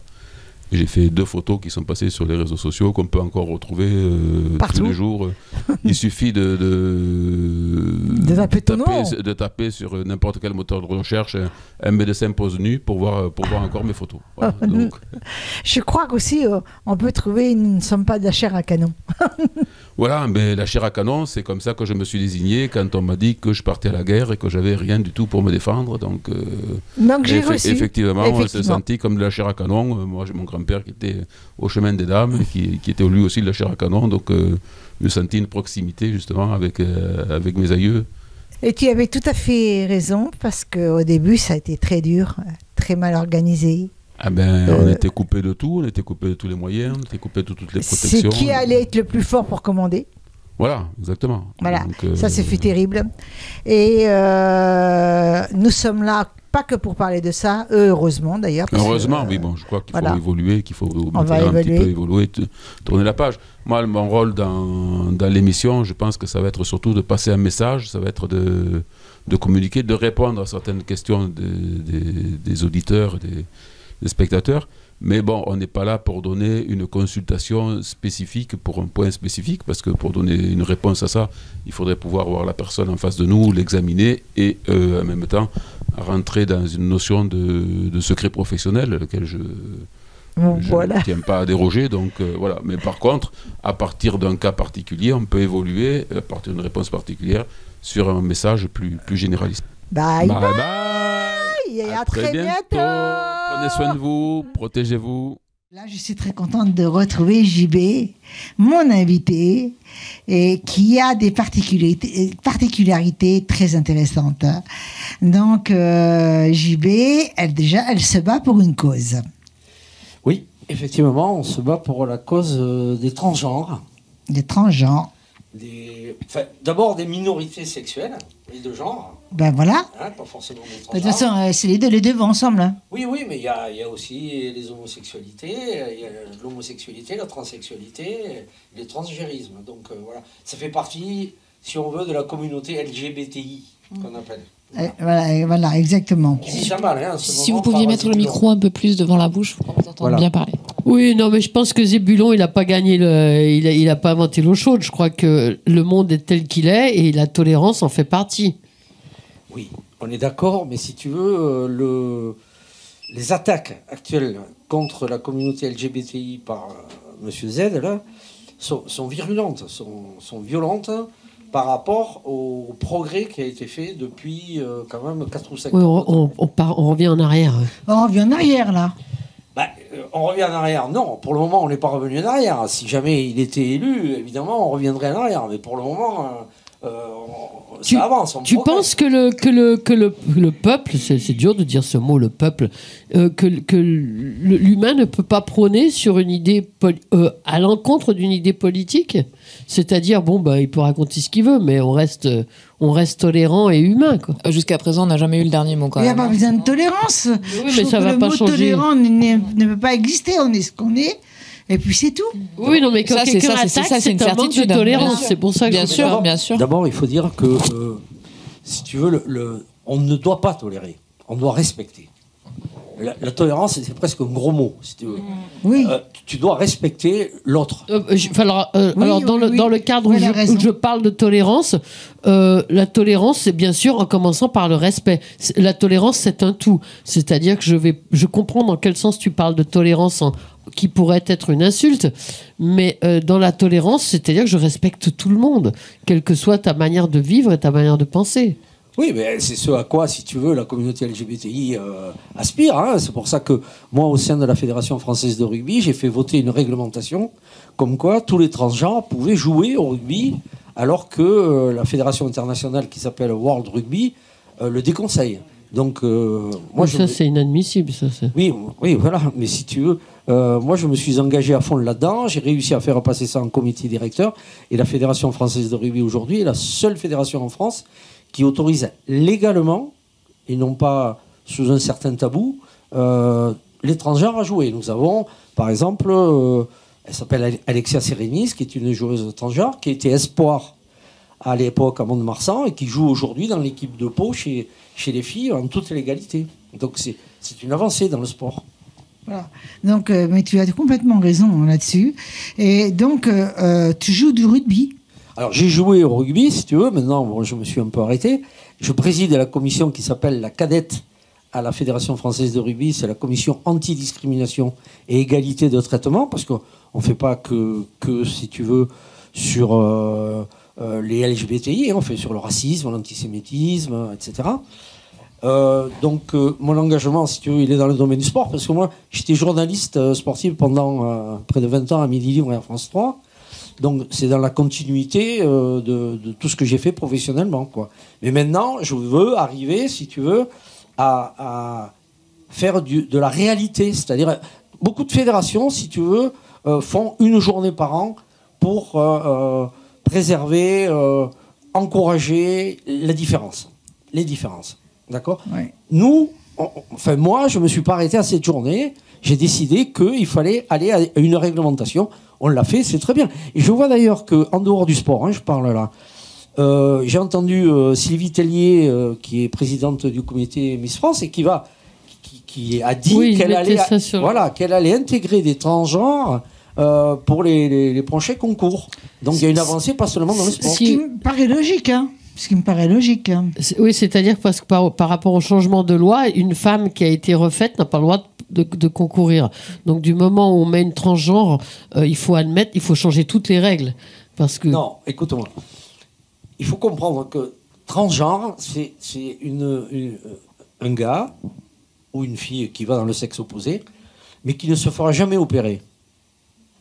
Et j'ai fait 2 photos qui sont passées sur les réseaux sociaux, qu'on peut encore retrouver tous les jours. Il suffit de taper sur n'importe quel moteur de recherche un médecin pose nu pour voir encore mes photos. Voilà, donc. Je crois qu'aussi on peut trouver nous ne sommes pas de la chair à canon. Voilà, mais la chair à canon, c'est comme ça que je me suis désigné quand on m'a dit que je partais à la guerre et que j'avais rien du tout pour me défendre. Donc j'ai reçu. Effectivement, on s'est senti comme de la chair à canon. Moi, j'ai mon grand-père qui était au chemin des dames, qui était lui aussi de la chair à canon. Donc j'ai senti une proximité justement avec mes aïeux. Et tu avais tout à fait raison, parce qu'au début, ça a été très dur, très mal organisé. On était coupé de tout, on était coupé de tous les moyens, on était coupé de toutes les protections. C'est qui allait être le plus fort pour commander. Voilà, exactement. Voilà, donc, ça c'est terrible. Et nous sommes là, pas que pour parler de ça, heureusement d'ailleurs. Heureusement, oui, bon, je crois qu'il faut évoluer, qu'il faut un petit peu évoluer, tourner la page. Moi, mon rôle dans l'émission, je pense que ça va être surtout de passer un message, ça va être de communiquer, de répondre à certaines questions des auditeurs, des spectateurs, mais bon, on n'est pas là pour donner une consultation spécifique pour un point spécifique, parce que pour donner une réponse à ça, il faudrait pouvoir voir la personne en face de nous, l'examiner et en même temps rentrer dans une notion de secret professionnel, auquel je ne tiens pas à déroger. Donc voilà. Mais par contre, à partir d'un cas particulier, on peut évoluer à partir d'une réponse particulière sur un message plus généraliste. Bye bye, bye. Et à très bientôt. Prenez soin de vous, protégez-vous. Là, je suis très contente de retrouver JB, mon invité, et qui a des particularités très intéressantes. Donc, JB, elle se bat pour une cause. Oui, effectivement, on se bat pour la cause des transgenres. Des transgenres. D'abord des minorités sexuelles et de genre. Ben voilà. Pas forcément des transgenres. De toute façon, c'est les deux vont ensemble. Hein. Oui, mais il y a aussi les homosexualités, il y a l'homosexualité, la transsexualité, les transgérismes. Donc voilà, ça fait partie, si on veut, de la communauté LGBTI qu'on appelle. Voilà, exactement. Si vous pouviez mettre le micro un peu plus devant la bouche, pour qu'on vous entende bien parler. Oui, non, mais je pense que Zébulon, il n'a pas gagné, il a pas inventé l'eau chaude. Je crois que le monde est tel qu'il est et la tolérance en fait partie. Oui, on est d'accord, mais si tu veux, les attaques actuelles contre la communauté LGBTI par M. Z, là, sont virulentes, sont violentes par rapport au progrès qui a été fait depuis quand même 4 ou 5 ans. On revient en arrière. On revient en arrière, là. On revient en arrière. Non, pour le moment, on n'est pas revenu en arrière. Si jamais il était élu, évidemment, on reviendrait en arrière. Mais pour le moment, ça avance. Tu penses que le peuple, c'est dur de dire ce mot, le peuple, que l'humain ne peut pas prôner sur une idée à l'encontre d'une idée politique? C'est-à-dire, il peut raconter ce qu'il veut, mais on reste tolérant et humain, quoi. Jusqu'à présent, on n'a jamais eu le dernier mot, quand même. Il n'y a pas besoin de tolérance. Oui, mais ça ne va pas changer. Le mot tolérant ne peut pas exister. On est ce qu'on est. Et puis c'est tout. Oui, non, mais quand quelqu'un attaque, c'est un manque de tolérance. C'est pour ça que bien sûr. D'abord, il faut dire que, si tu veux, on ne doit pas tolérer. On doit respecter. La tolérance, c'est presque un gros mot, si tu veux. Oui. Tu dois respecter l'autre. Dans le cadre où je parle de tolérance, la tolérance, c'est bien sûr en commençant par le respect. La tolérance, c'est un tout. C'est-à-dire que je comprends dans quel sens tu parles de tolérance qui pourrait être une insulte, mais dans la tolérance, c'est-à-dire que je respecte tout le monde, quelle que soit ta manière de vivre et ta manière de penser. Oui, mais c'est ce à quoi, si tu veux, la communauté LGBTI aspire. Hein. C'est pour ça que moi, au sein de la Fédération française de rugby, j'ai fait voter une réglementation comme quoi tous les transgenres pouvaient jouer au rugby, alors que la fédération internationale qui s'appelle World Rugby le déconseille. Donc, c'est inadmissible. Ça, oui, voilà. Mais si tu veux, moi, je me suis engagé à fond là-dedans. J'ai réussi à faire passer ça en comité directeur. Et la Fédération française de rugby aujourd'hui est la seule fédération en France qui autorise légalement, et non pas sous un certain tabou, les transgenres à jouer. Nous avons, par exemple, elle s'appelle Alexia Serenis, qui est une joueuse transgenre, qui était espoir à l'époque à Mont-de-Marsan et qui joue aujourd'hui dans l'équipe de Pau chez les filles en toute légalité. Donc c'est une avancée dans le sport. Voilà. Donc, mais tu as complètement raison là-dessus. Et donc, tu joues du rugby. Alors, j'ai joué au rugby, si tu veux. Maintenant, je me suis un peu arrêté. Je préside la commission qui s'appelle la cadette à la Fédération française de rugby. C'est la commission anti-discrimination et égalité de traitement, parce qu'on ne fait pas que, si tu veux, sur les LGBTI. On fait sur le racisme, l'antisémitisme, etc. Donc, mon engagement, si tu veux, il est dans le domaine du sport, parce que moi, j'étais journaliste sportif pendant près de 20 ans à Midi Libre et à France 3. Donc, c'est dans la continuité de tout ce que j'ai fait professionnellement, quoi. Mais maintenant, je veux arriver, si tu veux, à faire de la réalité. C'est-à-dire, beaucoup de fédérations, si tu veux, font une journée par an pour préserver, encourager la différence. Les différences. D'accord ? Ouais. Nous, moi, je ne me suis pas arrêté à cette journée. J'ai décidé qu'il fallait aller à une réglementation. On l'a fait, c'est très bien. Et je vois d'ailleurs qu'en dehors du sport, je parle là, j'ai entendu Sylvie Tellier, qui est présidente du comité Miss France, et qui a dit qu'elle allait intégrer des transgenres pour les prochains concours. Donc il y a une avancée, pas seulement dans le sport. Ce qui me paraît logique, hein. Oui, c'est-à-dire parce que par rapport au changement de loi, une femme qui a été refaite n'a pas le droit de concourir. Donc du moment où on met une transgenre, il faut admettre, il faut changer toutes les règles. Parce que... Non, écoute-moi. Il faut comprendre que transgenre, c'est un gars ou une fille qui va dans le sexe opposé, mais qui ne se fera jamais opérer.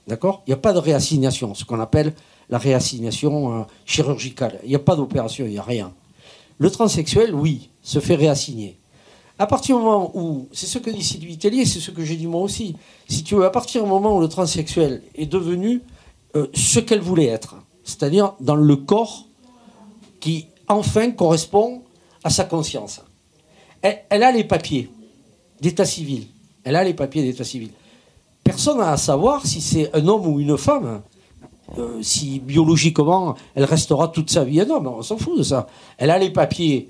D'accord ? Il n'y a pas de réassignation, ce qu'on appelle la réassignation chirurgicale. Il n'y a pas d'opération, il n'y a rien. Le transsexuel, oui, se fait réassigner. À partir du moment où, c'est ce que dit Sylvie Tellier, c'est ce que j'ai dit moi aussi, si tu veux, à partir du moment où le transsexuel est devenu ce qu'elle voulait être, c'est-à-dire dans le corps qui, enfin, correspond à sa conscience. Elle a les papiers d'état civil. Personne n'a à savoir si c'est un homme ou une femme. Si biologiquement, elle restera toute sa vie un homme, on s'en fout de ça. Elle a les papiers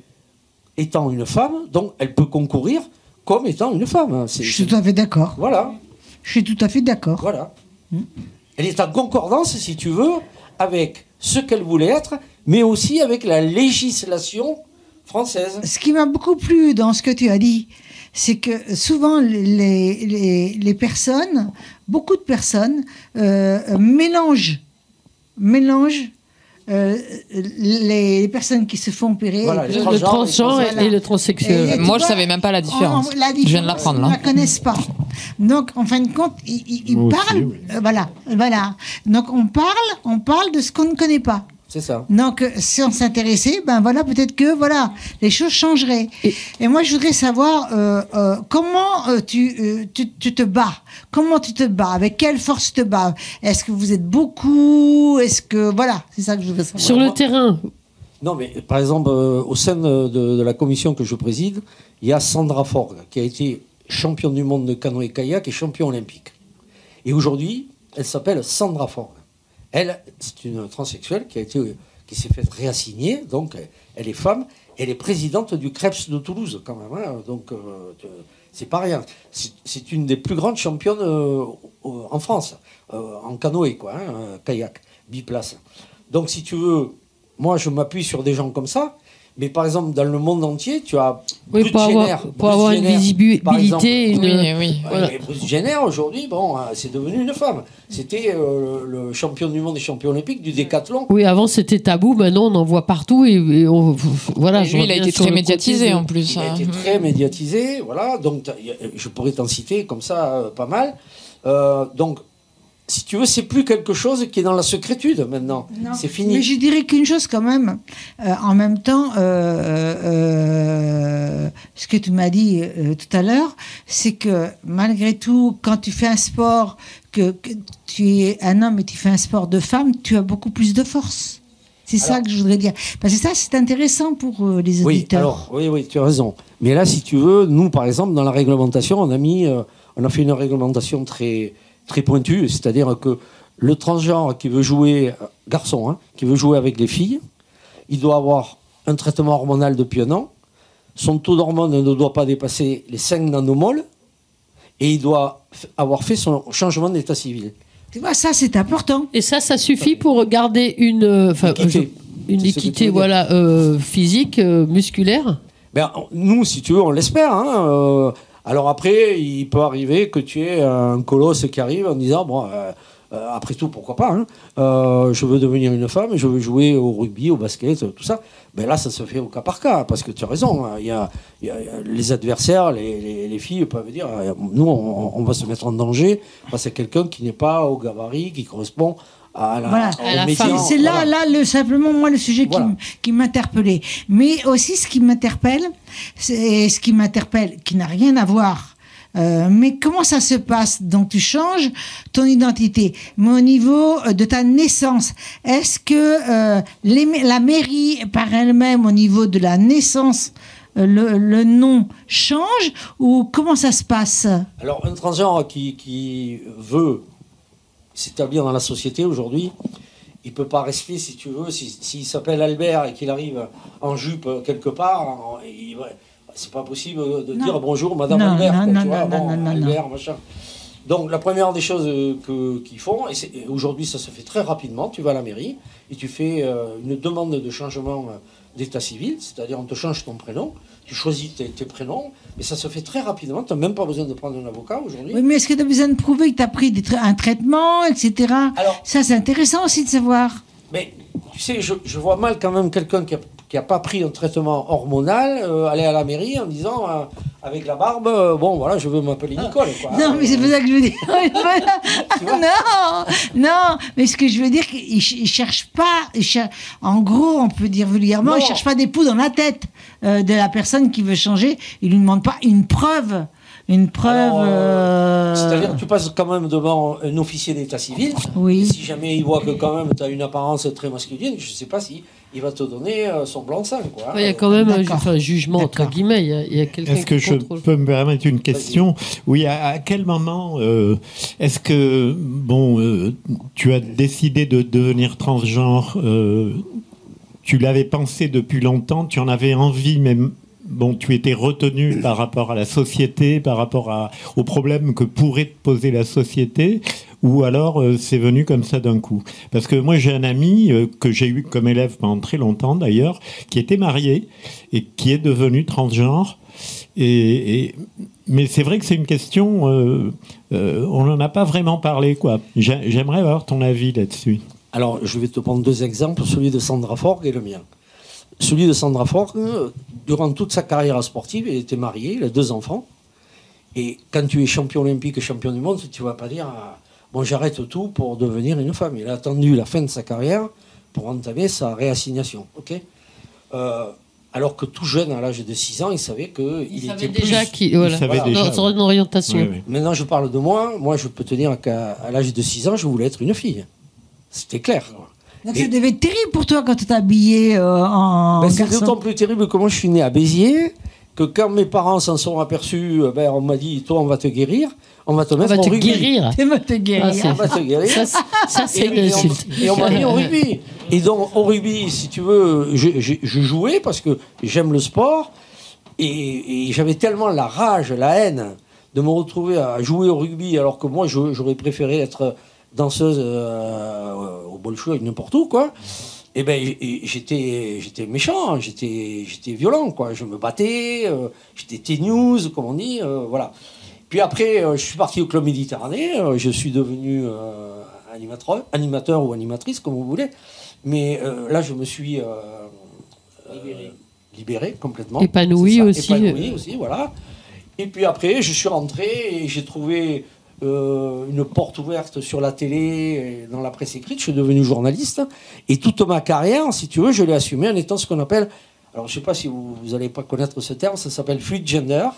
étant une femme, donc elle peut concourir comme étant une femme. Je suis tout à fait d'accord. Voilà. Je suis tout à fait d'accord. Voilà. Elle est en concordance, si tu veux, avec ce qu'elle voulait être, mais aussi avec la législation française. Ce qui m'a beaucoup plu dans ce que tu as dit, c'est que souvent les personnes, beaucoup de personnes, mélangent mélange les personnes qui se font opérer. Voilà, le transgenre et le transsexuel. Moi, je ne savais même pas la différence. Je viens de l'apprendre là. Ils ne la connaissent pas. Donc, en fin de compte, ils parlent. Oui. Voilà. Donc, on parle de ce qu'on ne connaît pas. C'est ça. Donc, si on s'intéressait, peut-être que les choses changeraient. Et moi, je voudrais savoir comment tu te bats. Comment tu te bats? Avec quelle force tu te bats? Est-ce que vous êtes beaucoup? Est-ce que c'est ça que je voudrais savoir. Sur le terrain. Non, mais par exemple, au sein de la commission que je préside, il y a Sandra Forgue qui a été championne du monde de canoë-kayak et champion olympique. Et aujourd'hui, elle s'appelle Sandra Forgue. Elle, c'est une transsexuelle qui s'est fait réassigner, donc elle est femme, elle est présidente du CREPS de Toulouse quand même, hein, donc c'est pas rien. C'est une des plus grandes championnes en France, en canoë, kayak, biplace. Donc si tu veux, moi je m'appuie sur des gens comme ça, mais par exemple dans le monde entier, tu as Bruce Jenner. Pour avoir une visibilité. Bruce Jenner aujourd'hui, c'est devenu une femme. C'était le champion du monde et champion olympique du décathlon. Oui, avant c'était tabou, maintenant on en voit partout et lui, il a été très médiatisé en plus. Il a été très médiatisé, voilà. Donc je pourrais t'en citer comme ça pas mal. Donc si tu veux, c'est plus quelque chose qui est dans la secrétude maintenant. Non, c'est fini. Mais je dirais qu'une chose quand même, en même temps, ce que tu m'as dit tout à l'heure, c'est que malgré tout, quand tu fais un sport, que tu es un homme et tu fais un sport de femme, tu as beaucoup plus de force. C'est ça que je voudrais dire. Parce que ça, c'est intéressant pour les auditeurs. Oui, tu as raison. Mais là, si tu veux, nous, par exemple, dans la réglementation, on a fait une réglementation très pointu, c'est-à-dire que le transgenre qui veut jouer, garçon, qui veut jouer avec les filles, il doit avoir un traitement hormonal depuis 1 an, son taux d'hormones ne doit pas dépasser les 5 nanomoles, et il doit avoir fait son changement d'état civil. Tu vois, ça c'est important. Et ça suffit pour garder une équité physique, musculaire. Nous, si tu veux, on l'espère, alors après, il peut arriver que tu aies un colosse qui arrive en disant après tout, pourquoi pas, je veux devenir une femme, je veux jouer au rugby, au basket, tout ça. Mais là, ça se fait au cas par cas, parce que tu as raison. Il y a les adversaires, les filles peuvent dire nous, on va se mettre en danger face à quelqu'un qui n'est pas au gabarit, qui correspond à la femme. C'est là simplement moi le sujet qui m'interpellait. Mais aussi ce qui m'interpelle, qui n'a rien à voir. Mais comment ça se passe? Donc tu changes ton identité, mais au niveau de ta naissance, est-ce que la mairie par elle-même au niveau de la naissance, le nom change ou comment ça se passe? Alors un transgenre qui veut s'établir dans la société aujourd'hui, il peut pas rester, si tu veux, s'il s'appelle Albert et qu'il arrive en jupe quelque part, c'est pas possible de dire bonjour Madame Albert. Albert, machin. Donc la première des choses qu'ils font, et aujourd'hui ça se fait très rapidement, tu vas à la mairie et tu fais une demande de changement d'état civil, c'est-à-dire on te change ton prénom, tu choisis tes prénoms, mais ça se fait très rapidement, tu n'as même pas besoin de prendre un avocat aujourd'hui. Oui, mais est-ce que tu as besoin de prouver que tu as pris un traitement, etc. Alors, ça c'est intéressant aussi de savoir. Mais tu sais, je vois mal quand même quelqu'un qui n'a pas pris un traitement hormonal aller à la mairie en disant avec la barbe, je veux m'appeler Nicole. Quoi. Non, mais c'est pas ça que je veux dire. Non, mais ce que je veux dire, qu'ils ne cherchent pas, en gros, on peut dire vulgairement, ils ne cherchent pas des poux dans la tête de la personne qui veut changer. Ils ne lui demandent pas une preuve. C'est-à-dire que tu passes quand même devant un officier d'état civil. Oui. Et si jamais il voit que quand même tu as une apparence très masculine, je ne sais pas si il va te donner son blanc-seing. Il y a quand même un jugement, entre guillemets. Il y a quelqu'un Est-ce que je peux me permettre une question? Oui, à quel moment est-ce que tu as décidé de devenir transgenre? Tu l'avais pensé depuis longtemps, tu en avais envie, mais tu étais retenu par rapport à la société, par rapport aux problèmes que pourrait te poser la société, ou alors c'est venu comme ça d'un coup? Parce que moi j'ai un ami que j'ai eu comme élève pendant très longtemps d'ailleurs, qui était marié et qui est devenu transgenre. Mais c'est vrai que c'est une question, on n'en a pas vraiment parlé, quoi. J'aimerais avoir ton avis là-dessus. Alors, je vais te prendre 2 exemples, celui de Sandra Forgue et le mien. Celui de Sandra Forgue, durant toute sa carrière sportive, elle était mariée, elle a 2 enfants. Et quand tu es champion olympique, champion du monde, tu ne vas pas dire bon, j'arrête tout pour devenir une femme. Elle a attendu la fin de sa carrière pour entamer sa réassignation. Okay, alors que tout jeune, à l'âge de 6 ans, il savait qu'il était déjà dans son orientation. Oui, oui. Maintenant, je parle de moi. Moi, je peux te dire qu'à l'âge de 6 ans, je voulais être une fille. C'était clair. Donc ça devait être terrible pour toi quand tu t'habillais en garçon. C'est d'autant plus terrible que moi, je suis né à Béziers, que quand mes parents s'en sont aperçus, on m'a dit, toi, on va te guérir, on va te mettre au rugby. On va te guérir. On va te guérir. Ça c'est une insulte. Et on m'a mis au rugby. Et donc, au rugby, si tu veux, je jouais parce que j'aime le sport. Et j'avais tellement la rage, la haine de me retrouver à jouer au rugby, alors que moi, j'aurais préféré être danseuse au Bolshoi, n'importe où, quoi. Et ben j'étais méchant, j'étais violent, quoi. Je me battais, j'étais T-News, comme on dit, voilà. Puis après, je suis parti au Club Méditerranée, je suis devenu animateur ou animatrice, comme vous voulez. Mais là, je me suis libéré complètement. Épanoui aussi. Épanoui aussi, voilà. Et puis après, je suis rentré et j'ai trouvé une porte ouverte sur la télé, dans la presse écrite. Je suis devenu journaliste. Et toute ma carrière, si tu veux, je l'ai assumée en étant ce qu'on appelle... Alors, je ne sais pas si vous n'allez pas connaître ce terme, ça s'appelle fluid gender.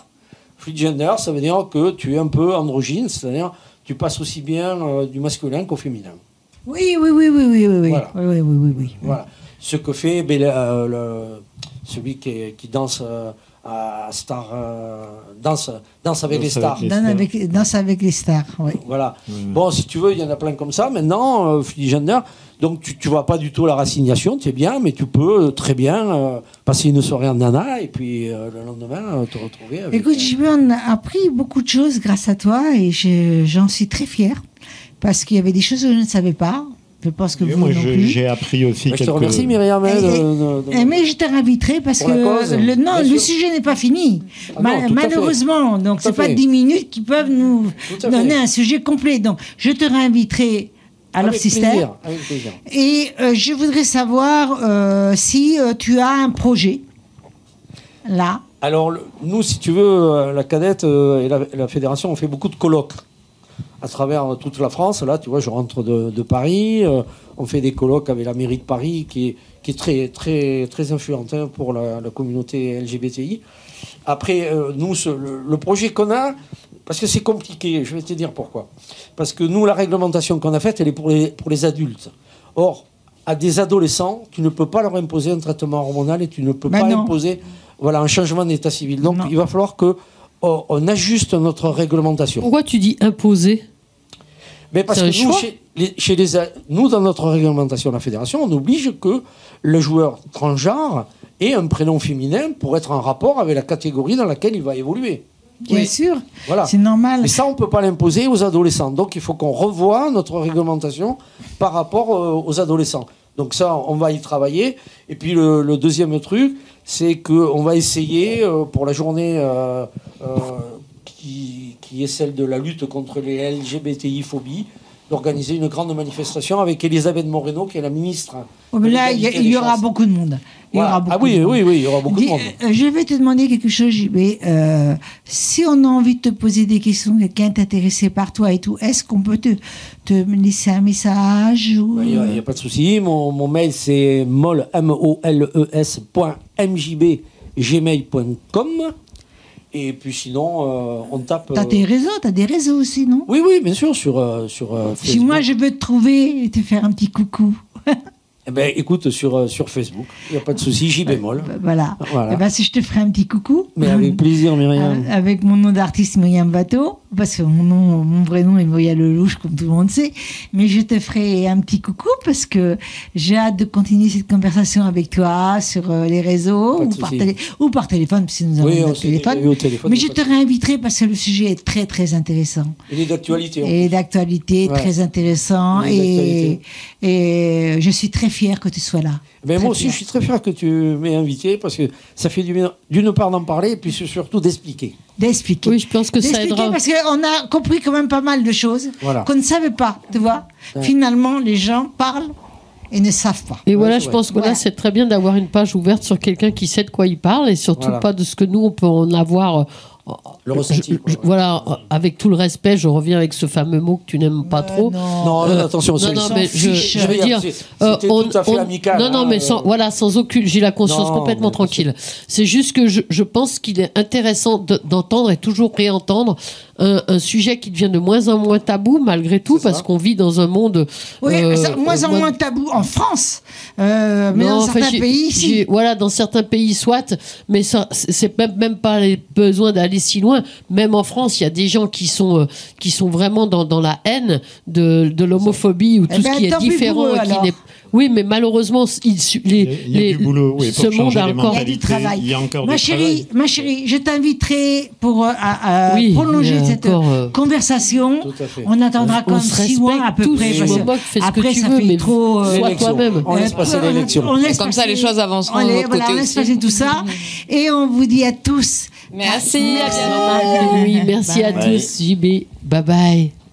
Fluid gender, ça veut dire que tu es un peu androgyne, c'est-à-dire tu passes aussi bien du masculin qu'au féminin. Oui. Voilà. Oui. Voilà. Ce que fait celui qui danse... à Star, danse avec les stars. Danse avec les stars, oui. Voilà. Bon, si tu veux, il y en a plein comme ça. Maintenant, gender, donc tu vois pas du tout la racignation, tu es bien, mais tu peux très bien passer une soirée en nana et puis le lendemain te retrouver avec... Écoute, j'ai appris beaucoup de choses grâce à toi et j'en suis très fière parce qu'il y avait des choses que je ne savais pas. Je pense que moi, j'ai appris aussi Je te remercie, Myriam. Mais je te réinviterai parce que le sujet n'est pas fini. Malheureusement, donc c'est pas 10 minutes qui peuvent nous donner un sujet complet. Donc, je te réinviterai à leur système. Avec plaisir. Et je voudrais savoir si tu as un projet là. Alors, nous, si tu veux, la cadette et la fédération, on fait beaucoup de colloques à travers toute la France. Là, tu vois, je rentre de Paris. On fait des colloques avec la mairie de Paris qui est très, très, très influente pour la communauté LGBTI. Après, nous, le projet qu'on a, parce que c'est compliqué, je vais te dire pourquoi. Parce que nous, la réglementation qu'on a faite, elle est pour les adultes. Or, à des adolescents, tu ne peux pas leur imposer un traitement hormonal et tu ne peux pas imposer un changement d'état civil. Donc, il va falloir qu'on ajuste notre réglementation. Pourquoi tu dis imposer ? Mais parce que nous, dans notre réglementation de la fédération, on oblige que le joueur transgenre ait un prénom féminin pour être en rapport avec la catégorie dans laquelle il va évoluer. Bien sûr, voilà. C'est normal. Mais ça, on ne peut pas l'imposer aux adolescents. Donc, il faut qu'on revoie notre réglementation par rapport aux adolescents. Donc ça, on va y travailler. Et puis, le deuxième truc, c'est qu'on va essayer, pour la journée... qui est celle de la lutte contre les LGBTI-phobies, d'organiser une grande manifestation avec Elisabeth Moreno, qui est la ministre. Oh, mais là, il y aura beaucoup de monde. Oui, il y aura beaucoup de monde. Je vais te demander quelque chose, JB. Si on a envie de te poser des questions, quelqu'un est intéressé par toi et tout, est-ce qu'on peut te laisser un message ou... Il n'y a pas de souci. Mon mail, c'est moles.gmail.com. Et puis sinon, on tape... T'as des réseaux aussi, non ? Oui, bien sûr, sur Facebook. Si moi, je veux te trouver et te faire un petit coucou. Eh ben, écoute, sur Facebook, il n'y a pas de souci, J-bémol. Voilà. Eh ben, si je te ferai un petit coucou. Mais avec plaisir, Myriam. Avec mon nom d'artiste, Myriam Bateau, parce que mon vrai nom est Moya Lelouch, comme tout le monde sait. Mais je te ferai un petit coucou parce que j'ai hâte de continuer cette conversation avec toi sur les réseaux ou par téléphone, si nous avons notre téléphone. Mais je te réinviterai parce que le sujet est très, très intéressant. Il est d'actualité. Et d'actualité, très intéressant. Et je suis très fier que tu sois là. Ben moi aussi, je suis très fier que tu m'aies invité parce que ça fait du bien, d'une part d'en parler et puis surtout d'expliquer. Oui, je pense que ça aidera. Parce qu'on a compris quand même pas mal de choses qu'on ne savait pas, tu vois. Finalement, les gens parlent et ne savent pas. Et voilà, je pense que là, c'est très bien d'avoir une page ouverte sur quelqu'un qui sait de quoi il parle et surtout pas de ce que nous, on peut en avoir. Le ressenti. Voilà, avec tout le respect, je reviens avec ce fameux mot que tu n'aimes pas trop. Non, attention, mais je veux dire, c'était tout à fait amical. Non, mais sans aucune, j'ai la conscience complètement tranquille. C'est juste que je pense qu'il est intéressant d'entendre et toujours réentendre un sujet qui devient de moins en moins tabou malgré tout, parce qu'on vit dans un monde. Oui, moins en moins tabou en France, mais dans certains pays ici. Voilà, dans certains pays soit, mais ça, c'est même pas les besoins d'aller si loin. Même en France, il y a des gens qui sont vraiment dans la haine de l'homophobie ou tout ce qui est différent. Oui, mais malheureusement, ce monde a encore... Il y a du travail. Ma chérie, je t'inviterai pour prolonger cette conversation. On attendra comme 6 mois à peu près. Après, ça fait trop... Sois toi-même. On laisse passer l'élection. Comme ça, les choses avanceront de notre côté aussi. On laisse passer tout ça. Et on vous dit à tous... Merci. Merci à tous, JB. Bye bye.